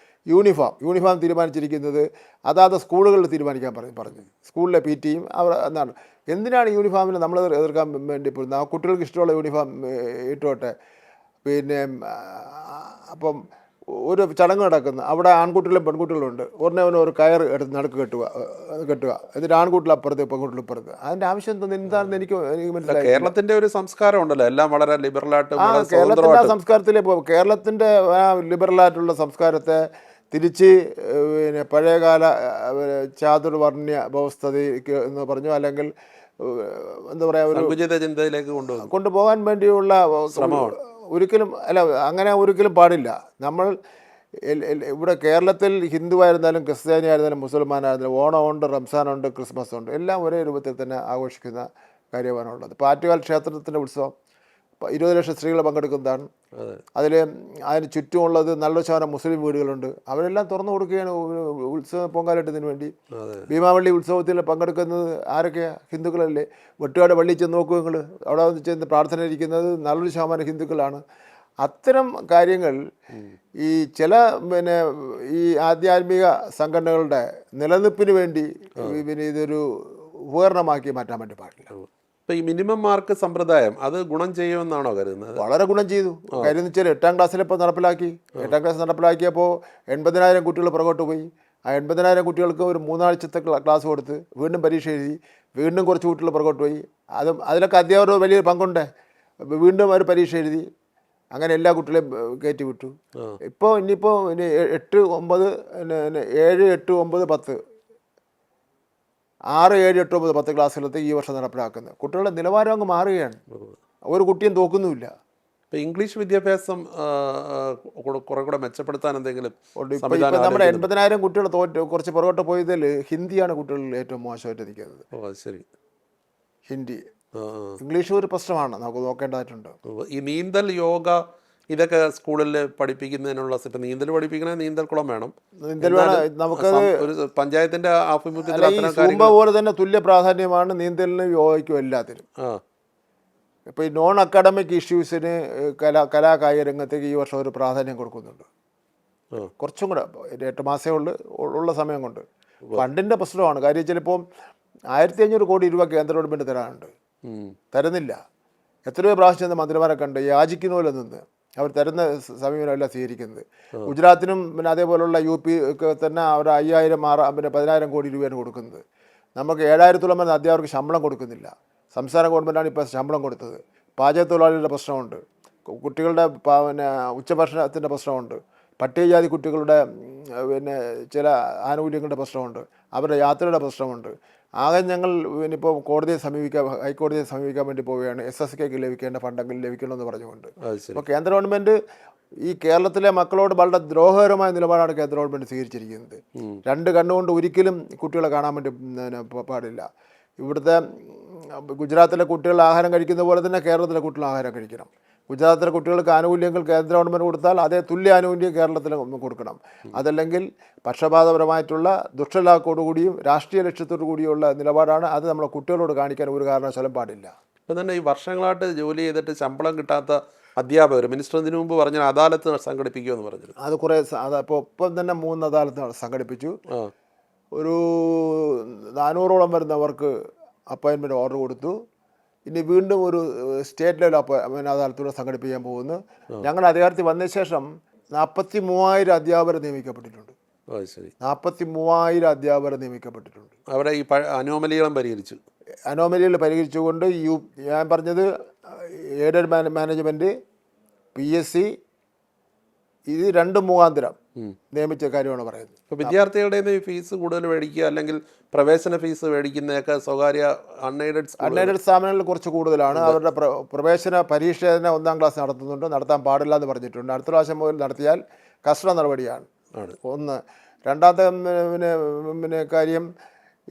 യൂണിഫോം തീരുമാനിച്ചിരിക്കുന്നത് അതാത് സ്കൂളുകളിൽ തീരുമാനിക്കാൻ പറഞ്ഞു. സ്കൂളിലെ പി ടിയും എന്തിനാണ് യൂണിഫോമിന് നമ്മൾ എതിർക്കാൻ വേണ്ടി പോകുന്നത്? ആ കുട്ടികൾക്ക് ഇഷ്ടമുള്ള യൂണിഫോം ഇട്ടോട്ടെ. പിന്നെ അപ്പം ഒരു ചടങ്ങ് നടക്കുന്നു, അവിടെ ആൺകുട്ടികളും പെൺകുട്ടികളും ഉണ്ട്. ഒരു കയർ എടുത്ത് നടുക്ക് കെട്ടുക, എന്നിട്ട് ആൺകുട്ടികൾ അപ്പുറത്ത് പെൺകുട്ടികൾ ഇപ്പുറത്ത്. അതിൻ്റെ ആവശ്യം എന്താണെന്ന് എനിക്ക് മനസ്സിലായി. കേരളത്തിൻ്റെ ഒരു സംസ്കാരം ഉണ്ടല്ലോ, എല്ലാം വളരെ ലിബറലായിട്ട്. കേരളത്തിൻ്റെ ആ സംസ്കാരത്തിലെ കേരളത്തിൻ്റെ ആ ലിബറലായിട്ടുള്ള സംസ്കാരത്തെ തിരിച്ച് പിന്നെ പഴയകാല ചാതുർവർണ്ണ്യ വ്യവസ്ഥതയ്ക്ക് എന്ന് പറഞ്ഞു, അല്ലെങ്കിൽ എന്താ പറയുക, ഒരു ചിന്തയിലേക്ക് കൊണ്ടുപോകാൻ വേണ്ടിയുള്ള അങ്ങനെ ഒരിക്കലും പാടില്ല. നമ്മൾ ഇവിടെ കേരളത്തിൽ ഹിന്ദുവായിരുന്നാലും ക്രിസ്ത്യാനി ആയിരുന്നാലും മുസൽമാനായിരുന്നാലും ഓണമുണ്ട്, റംസാനുണ്ട്, ക്രിസ്മസ് ഉണ്ട്, എല്ലാം ഒരേ രൂപത്തിൽ തന്നെ ആഘോഷിക്കുന്ന കാര്യമാണുള്ളത്. ഇപ്പോൾ ആറ്റുകാൽ ക്ഷേത്രത്തിൻ്റെ ഉത്സവം 20 ലക്ഷം സ്ത്രീകൾ പങ്കെടുക്കുന്നതാണ്. അതിന് ചുറ്റുമുള്ളത് നല്ലൊരു ശതമാനം മുസ്ലിം വീടുകളുണ്ട്. അവരെല്ലാം തുറന്നു കൊടുക്കുകയാണ് ഉത്സവം പൊങ്കാലിട്ടതിന് വേണ്ടി. ഭീമാവള്ളി ഉത്സവത്തിൽ പങ്കെടുക്കുന്നത് ആരൊക്കെയാണ്? ഹിന്ദുക്കളല്ലേ. വെട്ടുകാട് പള്ളിയിൽ ചെന്ന് നോക്കൂ നിങ്ങൾ, അവിടെ ചെന്ന് പ്രാർത്ഥന ഇരിക്കുന്നത് നല്ലൊരു ശതമാനം ഹിന്ദുക്കളാണ്. അത്തരം കാര്യങ്ങൾ ഈ ചില പിന്നെ ഈ ആധ്യാത്മിക സംഘടനകളുടെ നിലനിൽപ്പിന് വേണ്ടി പിന്നെ ഇതൊരു ഉപകരണമാക്കി മാറ്റാൻ വേണ്ടി പാടില്ല. ഇപ്പോൾ ഈ മിനിമം മാർക്ക് സമ്പ്രദായം അത് ഗുണം ചെയ്യുമെന്നാണോ കരുതുന്നത്? വളരെ ഗുണം ചെയ്തു. കാര്യം എന്ന് വെച്ചാൽ 8ാം ക്ലാസ്സിൽ ഇപ്പോൾ നടപ്പിലാക്കി. 8ാം ക്ലാസ് നടപ്പിലാക്കിയപ്പോൾ 80,000 കുട്ടികൾ പുറകോട്ട് പോയി. ആ 80,000 കുട്ടികൾക്ക് ഒരു 3 ആഴ്ചത്തെ ക്ലാസ് കൊടുത്ത് വീണ്ടും പരീക്ഷ എഴുതി. വീണ്ടും കുറച്ച് കുട്ടികൾ പുറകോട്ട് പോയി. അതിലൊക്കെ അധ്യാപകർ വലിയൊരു പങ്കുണ്ട്. വീണ്ടും അവർ പരീക്ഷ എഴുതി. അങ്ങനെ എല്ലാ കുട്ടികളെയും കയറ്റി വിട്ടു. ഇനിയിപ്പോൾ 8, 9, 7, 8, 9, 10 6, 7, 8, 9, 10 ക്ലാസ്സുകളത്തെ ഈ വർഷം നടപ്പിലാക്കുന്നത്. കുട്ടികളുടെ നിലവാരം അങ്ങ് മാറുകയാണ്. ഒരു കുട്ടിയും തോക്കുന്നുമില്ല. ഇപ്പോൾ ഇംഗ്ലീഷ് വിദ്യാഭ്യാസം കുറെ കൂടെ മെച്ചപ്പെടുത്താൻ എന്തെങ്കിലും ഇപ്പം നമ്മുടെ 80,000 കുട്ടികൾ കുറച്ച് പുറകോട്ട് പോയതിൽ ഹിന്ദിയാണ് കുട്ടികളിൽ ഏറ്റവും മോശമായിട്ട് നിൽക്കുന്നത്. ശരി, ഹിന്ദി. ഇംഗ്ലീഷ് ഒരു പ്രശ്നമാണ്, നമുക്ക് നോക്കേണ്ടതായിട്ടുണ്ട്. ഈ നീന്തൽ, യോഗ ഇതൊക്കെ സ്കൂളിൽ പഠിപ്പിക്കുന്നതിനുള്ള നീന്തൽ പഠിപ്പിക്കണേ നീന്തൽ കുളം വേണം. നമുക്ക് ഒരു പഞ്ചായത്തിന്റെ ആഭിമുഖ്യത്തിൽ പോലെ തന്നെ തുല്യ പ്രാധാന്യമാണ് നീന്തലിനും യോഗയ്ക്കും എല്ലാത്തിനും. ഇപ്പോൾ ഈ നോൺ അക്കാഡമിക് ഇഷ്യൂസിന് കലാകായിക രംഗത്തേക്ക് ഈ വർഷം ഒരു പ്രാധാന്യം കൊടുക്കുന്നുണ്ട്. കുറച്ചും കൂടെ 8 മാസമേ ഉള്ള സമയം കൊണ്ട്. ഫണ്ടിൻ്റെ പ്രശ്നമാണ്. കാര്യം ചിലപ്പോൾ 1500 കോടി രൂപ കേന്ദ്ര ഗവൺമെൻറ് തരാനുണ്ട്, തരുന്നില്ല. എത്രയോ പ്രാവശ്യം മന്ത്രിമാരെ കണ്ട് യാചിക്കുന്ന പോലെ നിന്ന് അവർ തരുന്ന സമീപനമല്ല സ്വീകരിക്കുന്നത്. ഗുജറാത്തിനും പിന്നെ അതേപോലുള്ള UP ഒക്കെ തന്നെ അവർ 5000 പിന്നെ 10,000 കോടി രൂപയാണ് കൊടുക്കുന്നത്. നമുക്ക് 7000-ഓളം വരുന്ന അധ്യാപകർക്ക് ശമ്പളം കൊടുക്കുന്നില്ല. സംസ്ഥാന ഗവൺമെൻറ്റാണ് ഇപ്പോൾ ശമ്പളം കൊടുത്തത്. പാചക തൊഴിലാളികളുടെ പ്രശ്നമുണ്ട്, കുട്ടികളുടെ പിന്നെ ഉച്ചഭക്ഷണത്തിൻ്റെ പ്രശ്നമുണ്ട്, പട്ടികജാതി കുട്ടികളുടെ പിന്നെ ചില ആനുകൂല്യങ്ങളുടെ പ്രശ്നമുണ്ട്, അവരുടെ യാത്രയുടെ പ്രശ്നമുണ്ട്. ആകെ ഞങ്ങൾ ഇപ്പോൾ ഹൈക്കോടതിയെ സമീപിക്കാൻ വേണ്ടി പോവുകയാണ്. SSKക്ക് ലഭിക്കേണ്ട ഫണ്ടെങ്കിലും ലഭിക്കണമെന്ന് പറഞ്ഞുകൊണ്ട്. അപ്പോൾ കേന്ദ്ര ഗവൺമെൻറ് ഈ കേരളത്തിലെ മക്കളോട് വളരെ ദ്രോഹകരമായ നിലപാടാണ് കേന്ദ്ര ഗവൺമെൻറ് സ്വീകരിച്ചിരിക്കുന്നത്. 2 കണ്ണുകൊണ്ട് ഒരിക്കലും കുട്ടികളെ കാണാൻ വേണ്ടി പാടില്ല. ഇവിടുത്തെ ഗുജറാത്തിലെ കുട്ടികൾ ആഹാരം കഴിക്കുന്ന പോലെ തന്നെ കേരളത്തിലെ കുട്ടികൾ ആഹാരം കഴിക്കണം. ഗുജറാത്തിലെ കുട്ടികൾക്ക് ആനുകൂല്യങ്ങൾ കേന്ദ്ര ഗവൺമെൻറ് കൊടുത്താൽ അതേ തുല്യ ആനുകൂല്യം കേരളത്തിൽ കൊടുക്കണം. അതല്ലെങ്കിൽ പക്ഷപാതപരമായിട്ടുള്ള ദുഷ്ടലാക്കോടുകൂടിയും രാഷ്ട്രീയ ലക്ഷ്യത്തോടു കൂടിയുള്ള നിലപാടാണ്. അത് നമ്മളെ കുട്ടികളോട് കാണിക്കാൻ ഒരു കാരണവശാലും പാടില്ല. ഇപ്പം തന്നെ ഈ വർഷങ്ങളായിട്ട് ജോലി ചെയ്തിട്ട് ശമ്പളം കിട്ടാത്ത അധ്യാപകർ മിനിസ്റ്റർ ഇതിനു മുമ്പ് പറഞ്ഞ അദാലത്ത് സംഘടിപ്പിക്കുമെന്ന് പറഞ്ഞിരുന്നു. അത് കുറേ ഇപ്പോൾ ഒപ്പം തന്നെ 3 അദാലത്ത് സംഘടിപ്പിച്ചു. ഒരു 400ഓളം വരുന്നവർക്ക് അപ്പോയിൻമെൻറ്റ് ഓർഡർ കൊടുത്തു. ഇനി വീണ്ടും ഒരു സ്റ്റേറ്റ് ലെവൽ അദാലത്തൂടെ സംഘടിപ്പിക്കാൻ പോകുന്നു. ഞങ്ങളുടെ അധികാരത്തിൽ വന്ന ശേഷം 43,000 അധ്യാപകരെ നിയമിക്കപ്പെട്ടിട്ടുണ്ട്. 43,000 അധ്യാപകരെ നിയമിക്കപ്പെട്ടിട്ടുണ്ട്. അവിടെ ഈ അനോമലികളും അനോമലികൾ പരിഹരിച്ചുകൊണ്ട് ഞാൻ പറഞ്ഞത് എയ്ഡഡ് മാനേജ്മെൻറ്റ്, PSC ഇത് 2 മുഖാന്തരം നിയമിച്ച കാര്യമാണ് പറയുന്നത്. ഇപ്പോൾ വിദ്യാർത്ഥികളുടെ ഫീസ് കൂടുതൽ മേടിക്കുക അല്ലെങ്കിൽ പ്രവേശന ഫീസ് മേടിക്കുന്നതൊക്കെ സ്വകാര്യ അൺഎയ്ഡഡ് സ്ഥാപനങ്ങളിൽ കുറച്ച് കൂടുതലാണ്. അവരുടെ പ്രവേശന പരീക്ഷ തന്നെ 1-ാം ക്ലാസ് നടത്താൻ പാടില്ല എന്ന് പറഞ്ഞിട്ടുണ്ട്. അടുത്ത പ്രാവശ്യം മുതൽ നടത്തിയാൽ കർശന നടപടിയാണ്. ഒന്ന്. രണ്ടാമത്തെ പിന്നെ കാര്യം,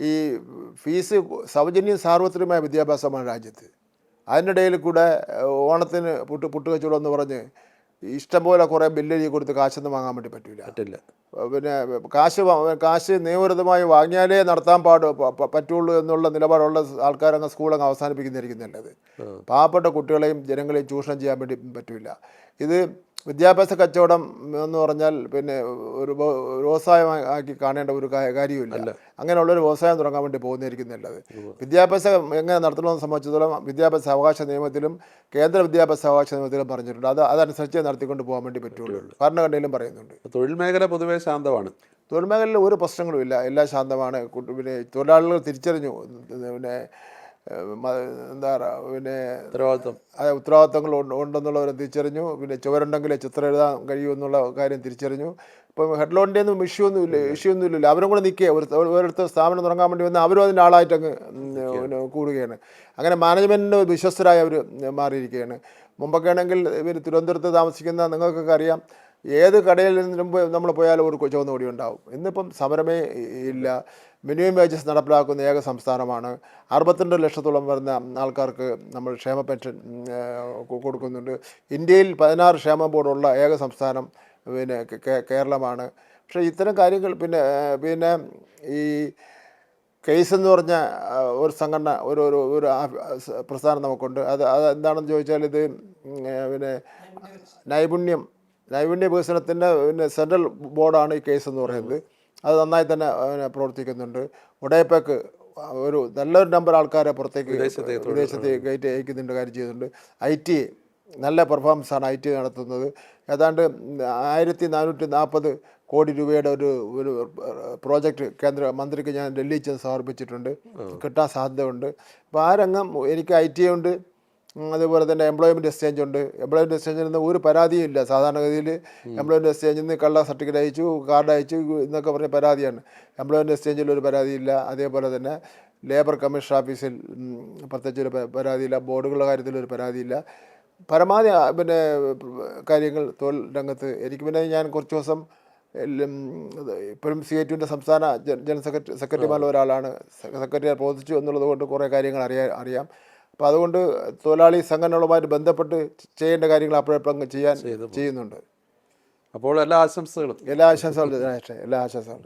ഈ ഫീസ് സൗജന്യം സാർവത്രികമായ വിദ്യാഭ്യാസമാണ് രാജ്യത്ത്. അതിനിടയിൽ കൂടെ ഓണത്തിന് പുട്ടുകച്ചവടം എന്ന് പറഞ്ഞ് ഇഷ്ടംപോലെ കുറേ ബില്ലെഴുതി കൊടുത്ത് കാശൊന്നും വാങ്ങാൻ വേണ്ടി പറ്റില്ല. പിന്നെ കാശ് നിയമവിരുദ്ധമായി വാങ്ങിയാലേ നടത്താൻ പറ്റുള്ളൂ എന്നുള്ള നിലപാടുള്ള ആൾക്കാരങ്ങ് സ്കൂളങ്ങ് അവസാനിപ്പിക്കുന്നതായിരിക്കും നല്ലത്. പാവപ്പെട്ട കുട്ടികളെയും ജനങ്ങളെയും ചൂഷണം ചെയ്യാൻ വേണ്ടി പറ്റില്ല. ഇത് വിദ്യാഭ്യാസ കച്ചവടം എന്ന് പറഞ്ഞാൽ പിന്നെ ഒരു വ്യവസായമാക്കി കാണേണ്ട ഒരു കാര്യമില്ല. അങ്ങനെയുള്ളൊരു വ്യവസായം തുടങ്ങാൻ വേണ്ടി പോകുന്നതായിരിക്കും നല്ലത്. വിദ്യാഭ്യാസം എങ്ങനെ നടത്തണമെന്ന് സംബന്ധിച്ചിടത്തോളം വിദ്യാഭ്യാസ അവകാശ നിയമത്തിലും കേന്ദ്ര വിദ്യാഭ്യാസ അവകാശ നിയമത്തിലും പറഞ്ഞിട്ടുണ്ട്. അതനുസരിച്ച് നടത്തിക്കൊണ്ട് പോകാൻ വേണ്ടി പറ്റുള്ളൂ. ഭരണഘടനയിലും പറയുന്നുണ്ട്. തൊഴിൽ മേഖല പൊതുവേ ശാന്തമാണ്. തൊഴിൽ മേഖലയിൽ ഒരു പ്രശ്നങ്ങളുമില്ല, എല്ലാം ശാന്തമാണ്. പിന്നെ തൊഴിലാളികൾ തിരിച്ചറിഞ്ഞു പിന്നെ എന്താ പറയുക പിന്നെ ഉത്തരവാദിത്തങ്ങൾ ഉണ്ടെന്നുള്ളവരെ തിരിച്ചറിഞ്ഞു. പിന്നെ ചുവരുണ്ടെങ്കിലേ ചിത്രം എഴുതാൻ കഴിയുമെന്നുള്ള കാര്യം തിരിച്ചറിഞ്ഞു. ഇപ്പം ഹെഡ്ലോണിൻ്റെ ഒന്നും ഇഷ്യൂ ഒന്നുമില്ലല്ലോ. അവരും കൂടെ നിൽക്കുക. ഓരോരുത്തർ സ്ഥാപനം തുടങ്ങാൻ വേണ്ടി വന്ന് അവരും അതിൻ്റെ ആളായിട്ട് അങ്ങ് കൂടുകയാണ്. അങ്ങനെ മാനേജ്മെൻറ്റിന് വിശ്വസ്തരായി അവർ മാറിയിരിക്കുകയാണ്. മുമ്പൊക്കെ ആണെങ്കിൽ ഇവർ തിരുവനന്തപുരത്ത് താമസിക്കുന്ന നിങ്ങൾക്കൊക്കെ അറിയാം, ഏത് കടയിൽ നിന്നും നമ്മൾ പോയാലും ഒരു ചുവന്ന കൊടി ഉണ്ടാവും. ഇന്നിപ്പം സമരമേ ഇല്ല. മിനിമം വേജസ് നടപ്പിലാക്കുന്ന ഏക സംസ്ഥാനമാണ്. 62 ലക്ഷത്തോളം വരുന്ന ആൾക്കാർക്ക് നമ്മൾ ക്ഷേമ പെൻഷൻ കൊടുക്കുന്നുണ്ട്. ഇന്ത്യയിൽ 16 ക്ഷേമ ബോർഡുള്ള ഏക സംസ്ഥാനം പിന്നെ കേരളമാണ്. പക്ഷേ ഇത്തരം കാര്യങ്ങൾ പിന്നെ ഈ കേസ് എന്ന് പറഞ്ഞ ഒരു സംഘടന ഒരു പ്രസ്ഥാനം നമുക്കുണ്ട്. അത് എന്താണെന്ന് ചോദിച്ചാൽ ഇത് പിന്നെ നൈപുണ്യ വികസനത്തിൻ്റെ പിന്നെ സെൻട്രൽ ബോർഡാണ് ഈ കേസ് എന്ന് പറയുന്നത്. അത് നന്നായി തന്നെ പ്രവർത്തിക്കുന്നുണ്ട്. ഉടയപ്പേക്ക് ഒരു നല്ലൊരു നമ്പർ ആൾക്കാരെ പുറത്തേക്ക് വിദേശത്തേക്ക് അയക്കുന്നുണ്ട്, കാര്യം ചെയ്യുന്നുണ്ട്. IT നല്ല പെർഫോമൻസാണ് IT നടത്തുന്നത്. ഏതാണ്ട് 1440 കോടി രൂപയുടെ ഒരു പ്രോജക്റ്റ് കേന്ദ്ര മന്ത്രിക്ക് ഞാൻ ഡൽഹിയിൽ ചെന്ന് സമർപ്പിച്ചിട്ടുണ്ട്. കിട്ടാൻ സാധ്യതയുണ്ട്. അപ്പോൾ ആ രംഗം എനിക്ക് IT ഉണ്ട്. അതുപോലെ തന്നെ എംപ്ലോയ്മെൻറ്റ് എക്സ്ചേഞ്ച് ഉണ്ട്. എംപ്ലോയ്മെൻറ്റ് എക്സ്ചേഞ്ചിൽ നിന്ന് ഒരു പരാതിയും ഇല്ല. സാധാരണഗതിയിൽ എംപ്ലോയ്മെൻറ്റ് എക്സ്ചേഞ്ചിൽ നിന്ന് കള്ള സർട്ടിഫിക്കറ്റ് അയച്ചു, കാർഡ് അയച്ചു എന്നൊക്കെ പറഞ്ഞ പരാതിയാണ്. എംപ്ലോയ്മെൻറ്റ് എക്സ്ചേഞ്ചിൽ ഒരു പരാതിയില്ല. അതേപോലെ തന്നെ ലേബർ കമ്മീഷൻ ഓഫീസിൽ പ്രത്യേകിച്ച് ഒരു പരാതിയില്ല. ബോർഡുകളുടെ കാര്യത്തിലൊരു പരാതിയില്ല. പരമാവധി പിന്നെ കാര്യങ്ങൾ തൊഴിൽ രംഗത്ത് എനിക്ക് പിന്നെ ഞാൻ കുറച്ച് ദിവസം ഇപ്പോഴും CITUവിൻ്റെ സംസ്ഥാന ജനറൽ സെക്രട്ടറിമാരിൽ ഒരാളാണ്. സെക്രട്ടറി പ്രവർത്തിച്ചു എന്നുള്ളത് കൊണ്ട് കുറേ കാര്യങ്ങൾ അറിയാം. അപ്പോൾ അതുകൊണ്ട് തൊഴിലാളി സംഘടനകളുമായിട്ട് ബന്ധപ്പെട്ട് ചെയ്യേണ്ട കാര്യങ്ങൾ അപ്പോഴപ്പോഴും ചെയ്യുന്നുണ്ട്. അപ്പോൾ എല്ലാ ആശംസകളും. എല്ലാ ആശംസകളും.